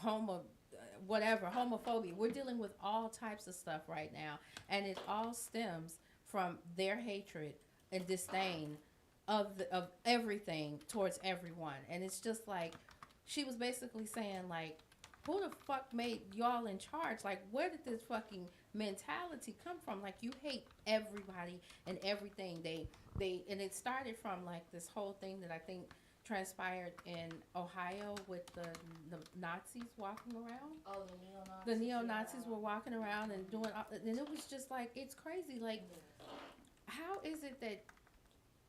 homophobia. We're dealing with all types of stuff right now. And it all stems from their hatred and disdain of everything towards everyone. And it's just like, she was basically saying, like, who the fuck made y'all in charge? Like, where did this fucking mentality come from? Like, you hate everybody and everything. And it started from, like, this whole thing that I think transpired in Ohio with the Nazis walking around. Oh, the neo-Nazis. The neo-Nazis were walking around and doing, and it was just like, it's crazy. Like, how is it that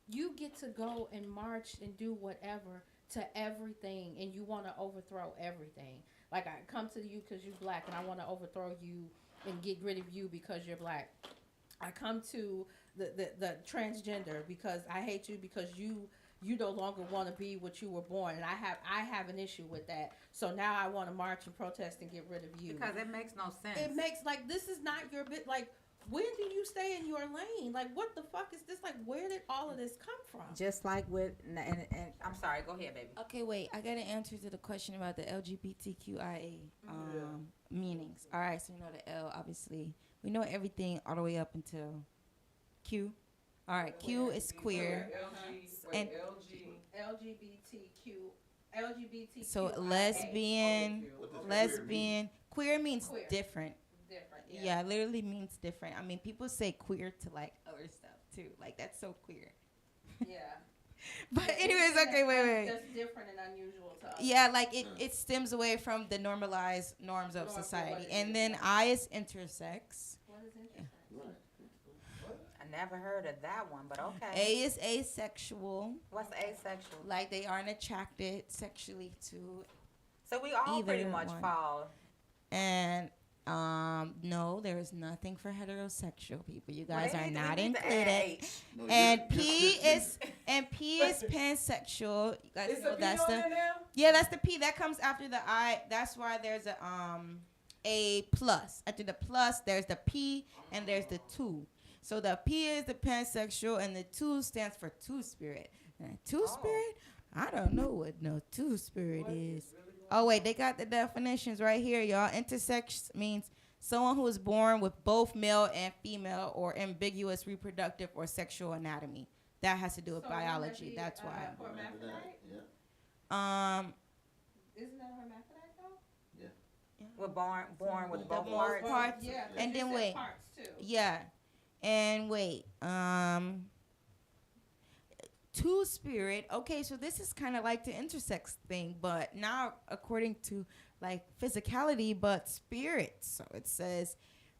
you get to go and march and do whatever to everything, and you want to overthrow everything? Like, I come to you because you're black, and I want to overthrow you and get rid of you because you're black. I come to the transgender because I hate you because you no longer want to be what you were born, and I have an issue with that. So now I want to march and protest and get rid of you. Because it makes no sense. It makes, like, this is not your bit. Like, when do you stay in your lane? Like, what the fuck is this? Like, where did all of this come from? Just like with, and I'm sorry. Go ahead, baby. Okay, wait. I got an answer to the question about the LGBTQIA meanings. All right, so you know the L, obviously. We know everything all the way up until Q. All right, Q is queer. And LGBTQ. so lesbian, queer means Queer. different. Different. Yeah, it literally means different. I mean, people say queer to, like, other stuff, too. Like, that's so queer. Yeah. But anyways, okay, wait. That's different and unusual to us. Yeah, like, it stems away from the normalized norms of Norms of society. what it And is. then I is intersex. What is interesting? I never heard of that one, but okay. A is asexual. What's asexual? Like, they aren't attracted sexually to So we all Either pretty much one. fall. And no, there is nothing for heterosexual people. You Well, guys they are need to- not we need to add included. H. No, And you're- P you're- is and P is pansexual. You guys Is know the P that's on the there now? yeah, that's the P that comes after the I. That's why there's a plus. After the plus, there's the P and there's the two. So the P is the pansexual and the two stands for two spirit. And two spirit, I don't know what no two spirit is. Oh wait, they got the definitions right here, y'all. Intersex means someone who is born with both male and female or ambiguous reproductive or sexual anatomy. That has to do with biology. That's why. Isn't that a hermaphrodite though? We're born with The both both parts. parts. Yeah, And you then said wait. parts too. Yeah. And wait. Two spirit. Okay, so this is kind of like the intersex thing, but now according to like physicality, but spirit. So it says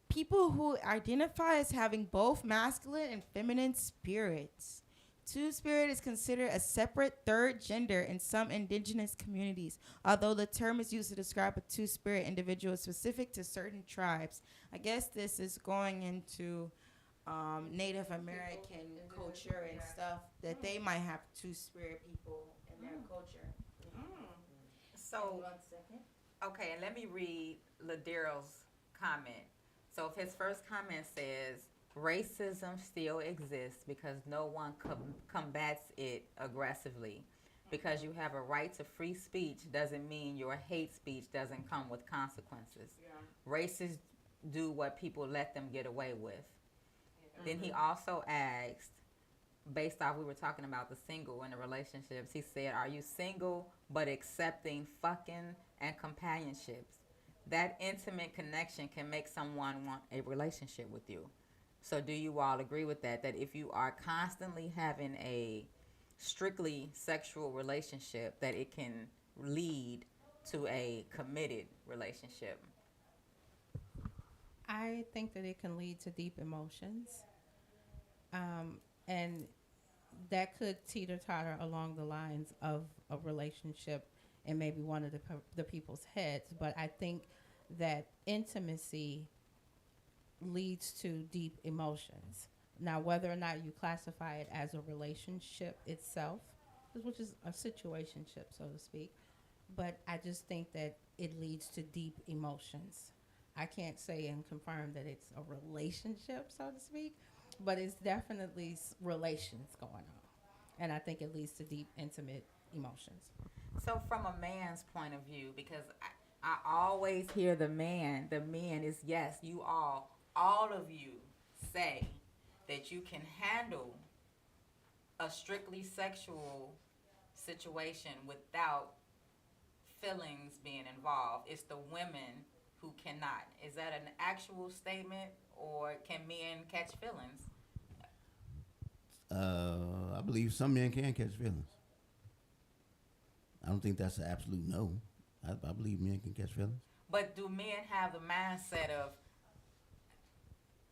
people who identify as having both masculine and feminine spirits. Two spirit is considered a separate third gender in some indigenous communities, although the term is used to describe a two spirit individual specific to certain tribes. I guess this is going into Native American culture and stuff that they might have two spirit people in their culture. So, 1 second. okay, and let me read Ladaro's comment. So if his first comment says, racism still exists because no one combats it aggressively. Because you have a right to free speech doesn't mean your hate speech doesn't come with consequences. Racists do what people let them get away with. Then he also asked, based off we were talking about the single and the relationships, he said, are you single but accepting fucking and companionships? That intimate connection can make someone want a relationship with you. So do you all agree with that? That if you are constantly having a strictly sexual relationship, that it can lead to a committed relationship? I think that it can lead to deep emotions. And that could teeter-totter along the lines of a relationship in maybe one of the people's heads. But I think that intimacy leads to deep emotions. Now, whether or not you classify it as a relationship itself, which is a situationship, so to speak, but I just think that it leads to deep emotions. I can't say and confirm that it's a relationship, so to speak, but it's definitely relations going on. And I think it leads to deep, intimate emotions. So from a man's point of view, because I always hear the men is, yes, you all of you say that you can handle a strictly sexual situation without feelings being involved. It's the women who cannot. Is that an actual statement, or can men catch feelings? I believe some men can catch feelings. I don't think that's an absolute no. I believe men can catch feelings. But do men have the mindset of,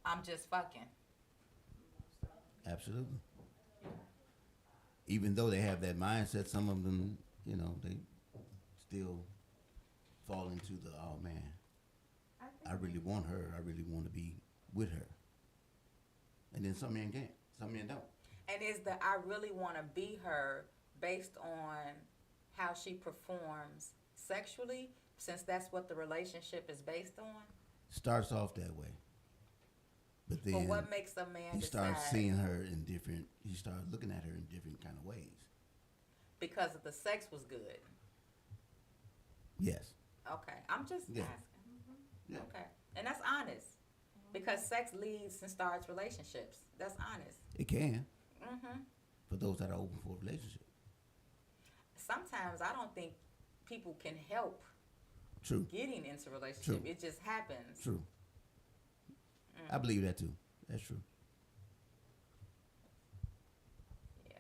I'm just fucking? Absolutely. Even though they have that mindset, some of them, you know, they still fall into the, oh man, I really want her. I really want to be with her. And then some men can't. Some men don't. And is the I really want to be her based on how she performs sexually, since that's what the relationship is based on? Starts off that way. But then But what makes a man he decide? starts seeing her in different, he starts looking at her in different kind of ways. Because the sex was good. Yes. Okay, I'm just Yeah. asking. Yeah. Okay, and that's honest. Because sex leads and starts relationships. That's honest. It can, hmm for those that are open for a relationship. Sometimes I don't think people can help True. getting into a relationship. True. It just happens. True. I believe that too. That's true. Yeah.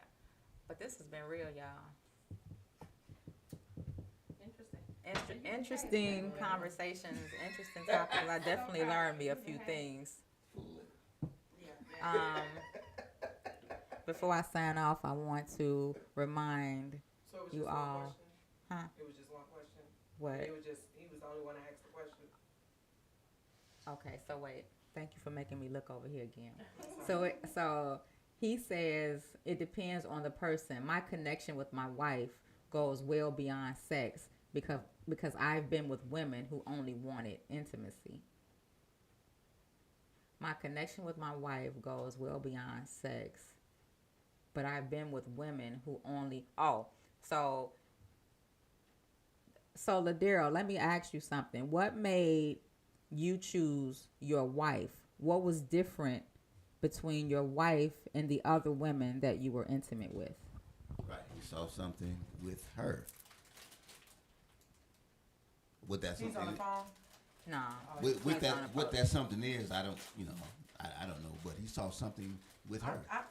But this has been real, y'all. Interesting conversations, interesting topics. I definitely learned me a few things. Before I sign off, I want to remind So it was you just one all. question? Huh? It was just one question? What? He was the only one that asked the question. Okay, so wait. Thank you for making me look over here again. So he says it depends on the person. My connection with my wife goes well beyond sex because I've been with women who only wanted intimacy. My connection with my wife goes well beyond sex, but I've been with women who only so Ladero, let me ask you something. What made you choose your wife? What was different between your wife and the other women that you were intimate with? Right. He saw something with her. What that He's on something the phone. No. with He's that on a what post. that something is, I don't I don't know, but he saw something with her. I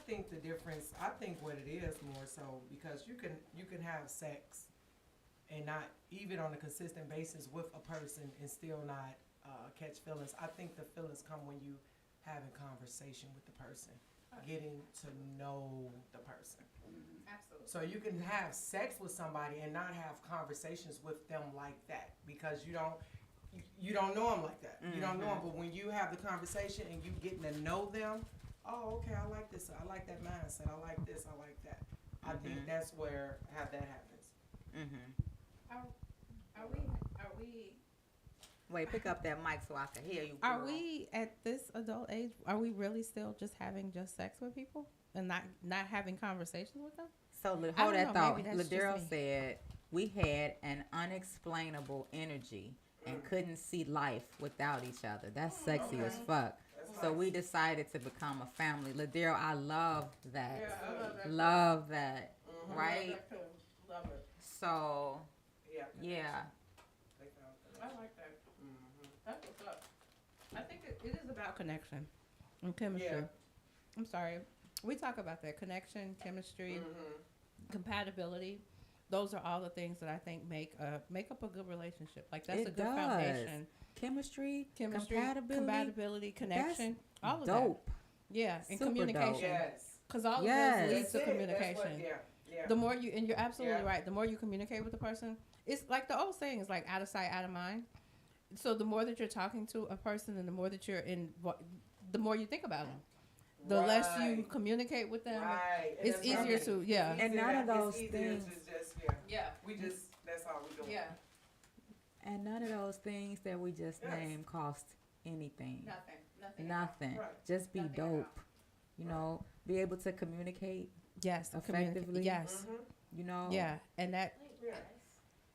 think the difference. I think what it is more so because you can have sex and not even on a consistent basis with a person and still not catch feelings. I think the feelings come when you having conversation with the person, getting to know the person. Absolutely. So you can have sex with somebody and not have conversations with them like that because you don't know them like that. You don't know them, but when you have the conversation and you getting to know them, oh, okay, I like this. I like that mindset. I like this. I like that. I think that's where how that happens. Mm-hmm. Are we Wait, pick up that mic so I can hear you. Are girl. we at this adult age? Are we really still just having just sex with people and not having conversations with them? So I hold don't that know, thought. maybe that's just Ladero me. said we had an unexplainable energy and couldn't see life without each other. That's sexy as fuck. So we decided to become a family. Ladero, I love that. I love that. Love that. Right? Love it. So Yeah. yeah. They found I like that. That's what's up. I think it is about connection and chemistry. Yeah. I'm sorry. We talk about that connection, chemistry, compatibility. Those are all the things that I think make up a good relationship. Like that's It a good does. foundation. Chemistry, Chemistry, compatibility, connection, all of dope. that. Yeah, and Super communication. dope. Yes. Because all Yes. of those leads to That's it. communication. That's what, yeah. The more you, and you're absolutely Yeah. right. The more you communicate with the person, it's like the old saying is like out of sight, out of mind. So the more that you're talking to a person, and the more that you're in, the more you think about them. The less you Right. communicate with them, Right. And it's that's what I easier mean. to yeah. And none of those it's easier things- to just Yeah. that's all we doing. Yeah. And none of those things that we just Yes. named cost anything. Nothing. Nothing. Nothing. Right. Just be Nothing at all. dope. You know, be able to communicate, Yes. Effectively. Yes. you know. Yeah. And that Yeah.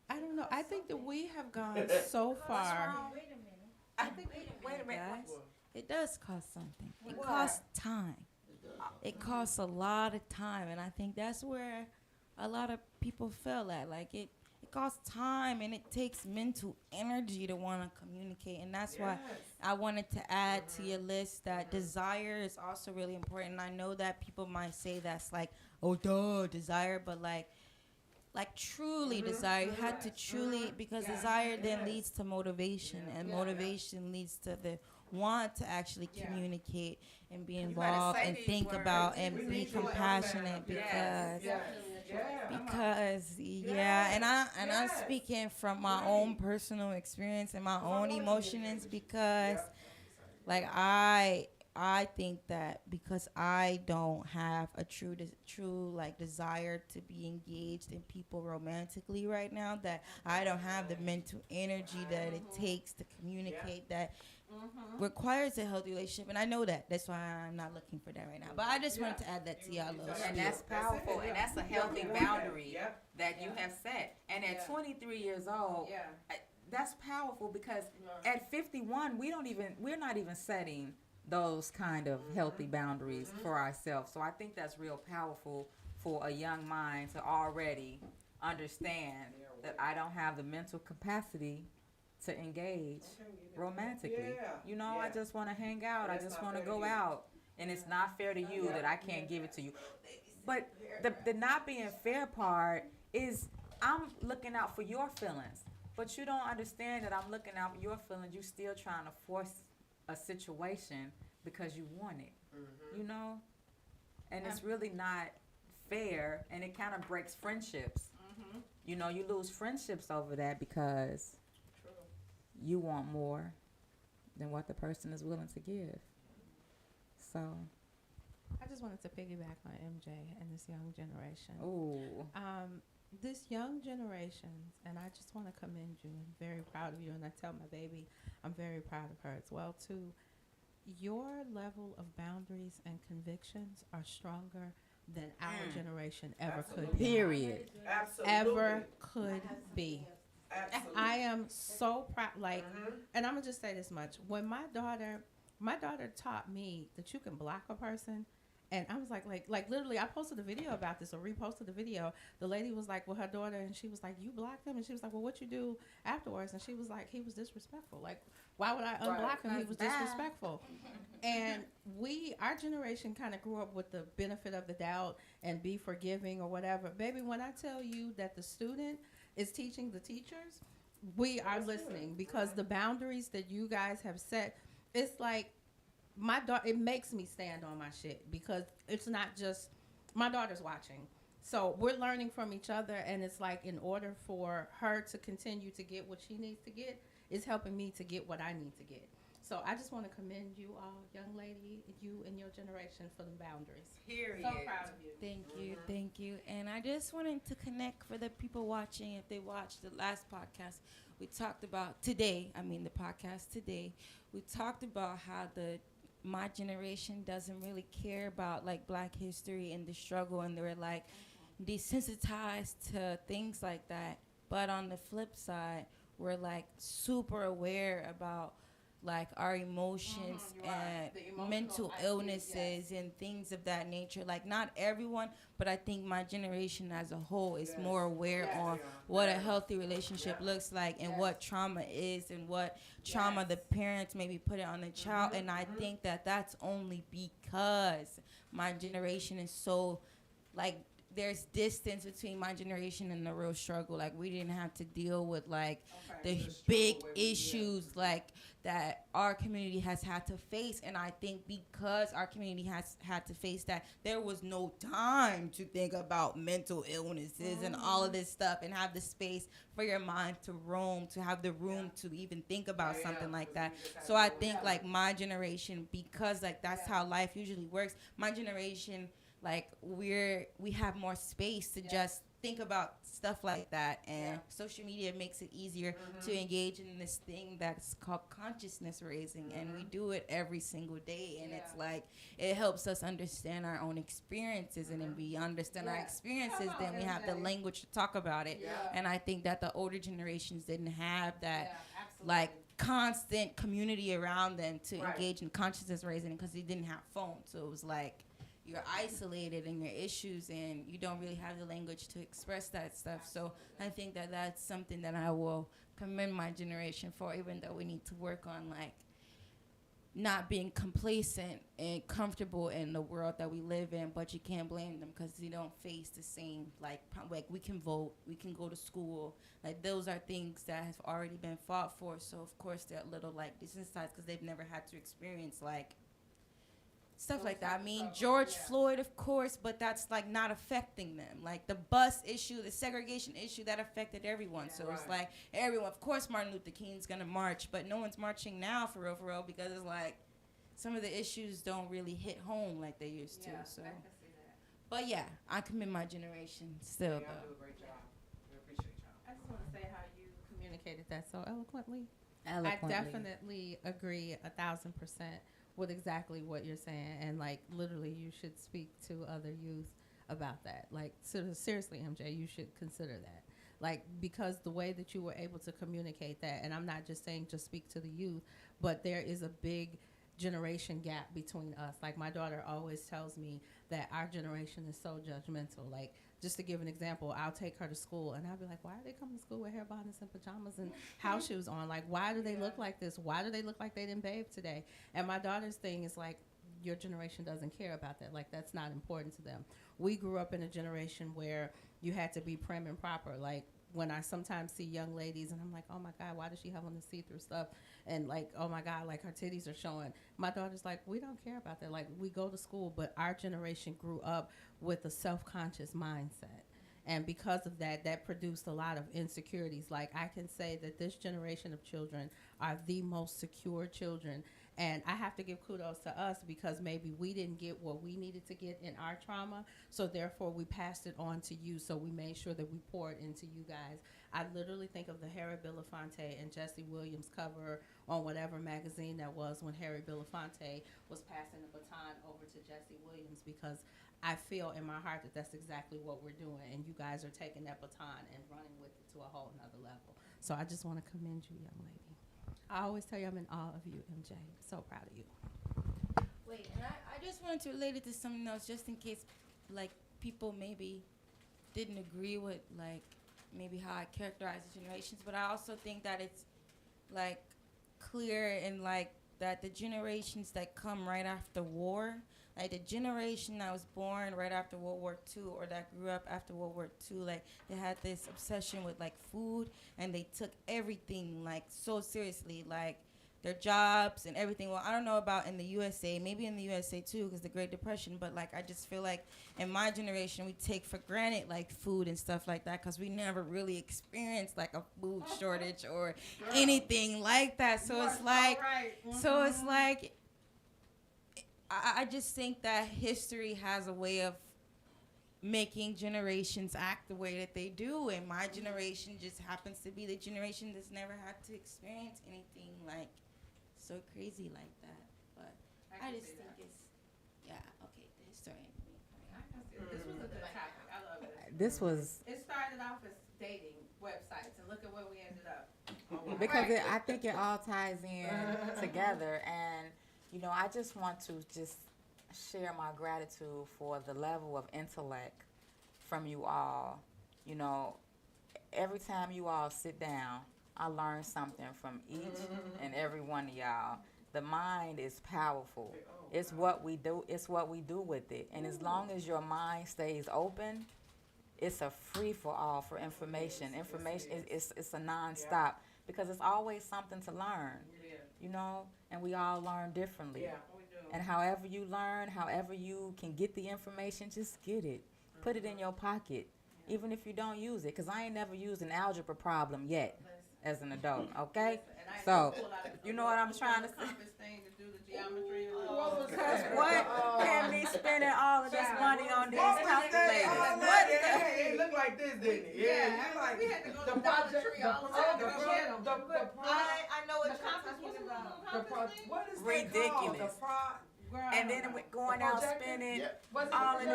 I don't know. I think that we have gone so far. Wait a minute. I think. Wait a minute. Guys, it does cost something. It What? costs time. It costs a lot of time, and I think that's where a lot of people fail at. Like it costs time, and it takes mental energy to want to communicate, and that's why I wanted to add to your list that desire is also really important. And I know that people might say that's like, oh, duh, desire, but like truly desire. You had to truly, because desire then leads to motivation, and motivation leads to the want to actually communicate and be involved say and these think words. about We and be need you to compassionate Yes. because Yeah. because and I'm Yes. speaking from my own personal experience and my own emotions because like I think that because I don't have a true like desire to be engaged in people romantically right now, that I don't have the mental energy that it takes to communicate that requires a healthy relationship, and I know that. That's why I'm not looking for that right now. But I just wanted to add that to y'all little And spiel. that's powerful, and that's a healthy boundary Yep. that you have set. And at 23 years old, that's powerful because at 51, we're not even setting those kind of healthy boundaries for ourselves. So I think that's real powerful for a young mind to already understand that I don't have the mental capacity to engage romantically. Yeah. You know, I Yeah. just want to hang out. I That's just not want to fair to go you. out. And it's not fair to you that I can't give it to you. But the not being fair part is I'm looking out for your feelings. But you don't understand that I'm looking out for your feelings. You still trying to force a situation because you want it. You know? And it's really not fair, and it kind of breaks friendships. You know, you lose friendships over that because you want more than what the person is willing to give. So, I just wanted to piggyback on MJ and this young generation. ooh, This young generation, and I just want to commend you. I'm very proud of you, and I tell my baby I'm very proud of her as well too. Your level of boundaries and convictions are stronger than our generation ever could be. period. Ever could be. I am so proud. Like, and I'm gonna just say this much: when my daughter taught me that you can block a person, and I was like literally, I posted a video about this or reposted the video. The lady was like, well, her daughter, and she was like, you blocked him, and she was like, well, what you do afterwards? And she was like, he was disrespectful. Like, why would I unblock him? He was disrespectful. And our generation kind of grew up with the benefit of the doubt and be forgiving or whatever. Baby, when I tell you that the student is teaching the teachers, we are listening because the boundaries that you guys have set, it's like my daughter, it makes me stand on my shit because it's not just my daughter's watching. So we're learning from each other, and it's like in order for her to continue to get what she needs to get, it's helping me to get what I need to get. So I just want to commend you all, young lady, you and your generation for the boundaries. Period. So proud of you. Thank you. And I just wanted to connect for the people watching. If they watched the last podcast, we talked about the podcast today. We talked about how my generation doesn't really care about like Black history and the struggle, and they're like desensitized to things like that. But on the flip side, we're like super aware about like our emotions and mental illnesses and things of that nature. Like not everyone, but I think my generation as a whole is more aware on what a healthy relationship looks like and what trauma is and what trauma the parents maybe put it on the child. And I think that that's only because my generation is so like there's distance between my generation and the real struggle. Like we didn't have to deal with like the big issues like that our community has had to face. And I think because our community has had to face that, there was no time to think about mental illnesses and all of this stuff and have the space for your mind to roam, to have the room to even think about something like that. So I think like my generation, because like that's how life usually works, my generation, like we have more space to just think about stuff like that, and social media makes it easier to engage in this thing that's called consciousness raising, and we do it every single day, and it's like it helps us understand our own experiences, and then we understand our experiences, then we have the language to talk about it. And I think that the older generations didn't have that like constant community around them to engage in consciousness raising because they didn't have phones, so it was like you're isolated in your issues and you don't really have the language to express that stuff. So I think that that's something that I will commend my generation for, even though we need to work on like not being complacent and comfortable in the world that we live in. But you can't blame them because they don't face the same like we can vote, we can go to school, like those are things that have already been fought for. So of course they're a little like desensitized because they've never had to experience like stuff like that. I mean, George Floyd, of course, but that's like not affecting them. Like the bus issue, the segregation issue, that affected everyone. So it's like everyone, of course, Martin Luther King's gonna march, but no one's marching now for real, because it's like some of the issues don't really hit home like they used to. So, but yeah, I commend my generation still though. I just want to say how you communicated that so eloquently. Eloquently. I definitely agree 1,000% with exactly what you're saying, and like literally you should speak to other youth about that. Like seriously, MJ, you should consider that, like, because the way that you were able to communicate that, and I'm not just saying just speak to the youth, but there is a big generation gap between us. Like my daughter always tells me that our generation is so judgmental. Like, just to give an example, I'll take her to school and I'll be like, why are they coming to school with hair bonnets and pajamas and house shoes on? Like, why do they look like this? Why do they look like they didn't bathe today? And my daughter's thing is like, your generation doesn't care about that. Like, that's not important to them. We grew up in a generation where you had to be prim and proper. Like, when I sometimes see young ladies and I'm like, oh my God, why does she have on the see-through stuff? And like, oh my God, like her titties are showing. My daughter's like, we don't care about that. Like, we go to school, but our generation grew up with a self-conscious mindset. And because of that, that produced a lot of insecurities. Like, I can say that this generation of children are the most secure children. And I have to give kudos to us because maybe we didn't get what we needed to get in our trauma. So therefore, we passed it on to you. So we made sure that we poured into you guys. I literally think of the Harry Belafonte and Jesse Williams cover on whatever magazine that was when Harry Belafonte was passing the baton over to Jesse Williams, because I feel in my heart that that's exactly what we're doing, and you guys are taking that baton and running with it to a whole nother level. So I just want to commend you, young lady. I always tell you I'm in awe of you, MJ. So proud of you. Wait, and I just wanted to relate it to something else, just in case, like, people maybe didn't agree with, like, maybe how I characterize the generations, but I also think that it's, like, clear and, like, that the generations that come right after war, like the generation that was born right after World War II or that grew up after World War II, like, they had this obsession with, like, food, and they took everything, like, so seriously, like, their jobs and everything. Well, I don't know about in the USA, maybe in the USA too, because the Great Depression, but, like, I just feel like in my generation, we take for granted, like, food and stuff like that, because we never really experienced, like, a food shortage or anything like that. So it's like, so it's like, I just think that history has a way of making generations act the way that they do, and my generation just happens to be the generation that's never had to experience anything, like, so crazy like that. But I just think it's, yeah, okay, the historian. This was a good topic. I love it. This was It started off as dating websites, and look at where we ended up. because I think it all ties in together, and you know, I just want to just share my gratitude for the level of intellect from you all. You know, every time you all sit down, I learn something from each and every one of y'all. The mind is powerful. It's what we do. It's what we do with it. And as long as your mind stays open, it's a free for all for information. Information is it's a nonstop because it's always something to learn. You know, and we all learn differently. And however you learn, however you can get the information, just get it. Put it in your pocket, even if you don't use it. Because I ain't never used an algebra problem yet as an adult, okay? So, you know what I'm trying to say? Because what had me spending all of this money on these calculators? What the It looked like this, didn't it? Yeah, it like we had to go the to Dollar project, Tree all the time to go get 'em. I know what The you're compass, talking what's the about. little compass thing? what is that Ridiculous. called? And then going out spending all of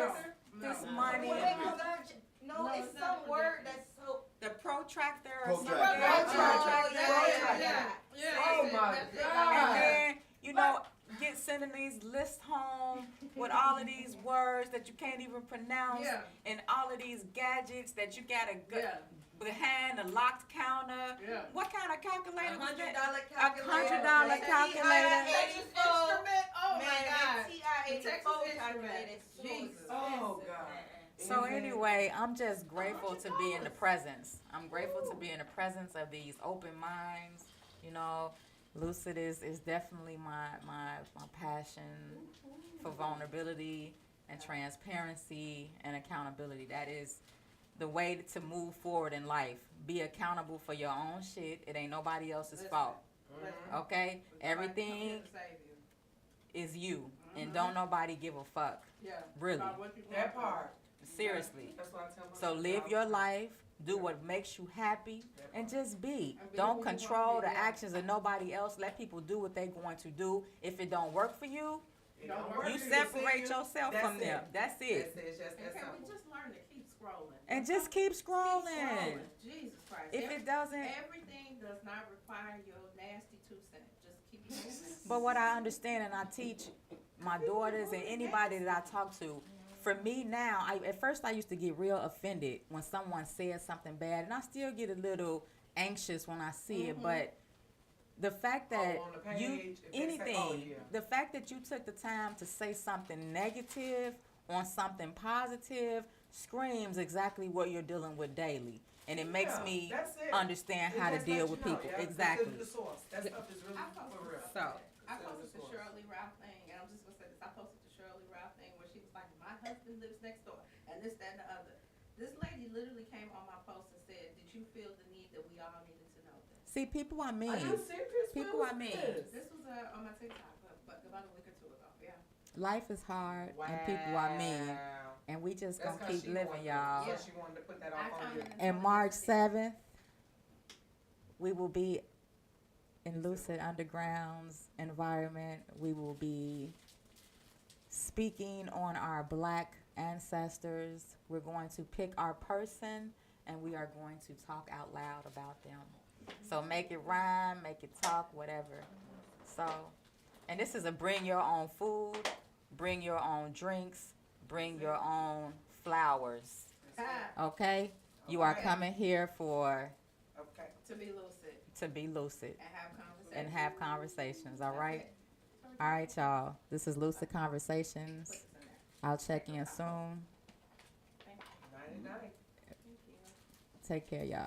this money. What they call that? No, it's some word that's so. The protractor or something. Protractor. Oh my And God. then, you know, get sending these lists home with all of these words that you can't even pronounce and all of these gadgets that you gotta go behind the locked counter. What kind of calculator was that? $100 $100 calculator. Oh my God. TI-84 calculator. Jesus. Oh God. So anyway, I'm just grateful to be in the presence. I'm grateful to be in the presence of these open minds. You know, Lucid is definitely my passion for vulnerability and transparency and accountability. That is the way to move forward in life. Be accountable for your own shit. It ain't nobody else's fault. Okay? Everything is you. And don't nobody give a fuck. Really. That part. Seriously. That's what I tell my So live your life, do what makes you happy, and just be. Don't control the actions of nobody else. Let people do what they're going to do. If it don't work for you, you separate yourself from them. That's it. And can we just learn to keep scrolling? And just keep scrolling. Jesus Christ. If it doesn't, Everything does not require your nasty 2 cents. Just keep it moving. but what I understand and I teach my daughters and anybody that I talk to, for me now, at first I used to get real offended when someone said something bad, and I still get a little anxious when I see it, but the fact that on the page, you, if they say, anything, oh, yeah. the fact that you took the time to say something negative on something positive screams exactly what you're dealing with daily. And it makes me that's it. understand how to It just deal lets with you know, people. yeah, Exactly. The source. That stuff is really for real. So, I posted the Shirley Ralph thing, and I'm just gonna say this. I posted the Shirley Ralph thing where she was like, my husband lives next door, and this, that, and the other. This lady literally came on my post and said, "Did you feel the need that we all needed to know this?" See, people are mean. Are you serious? People When are was mean. this? This was on my TikTok, but about a week or two ago. Yeah. Life is hard and people are mean. Wow. And we just That's gonna 'cause keep she living, wanted- y'all. So she wanted to put that I off on you. commented And on March it. 7th, we will be in Lucid Underground's environment. We will be speaking on our Black ancestors. We're going to pick our person and we are going to talk out loud about them. So make it rhyme, make it talk, whatever. So, and this is a bring your own food, bring your own drinks, bring your own flowers. Okay? You are Okay. coming here for Okay. To be lucid to be lucid and have conversations. and have conversations, all right? All right, y'all. This is Lucid Conversations. I'll check in soon. 99. Take care, y'all.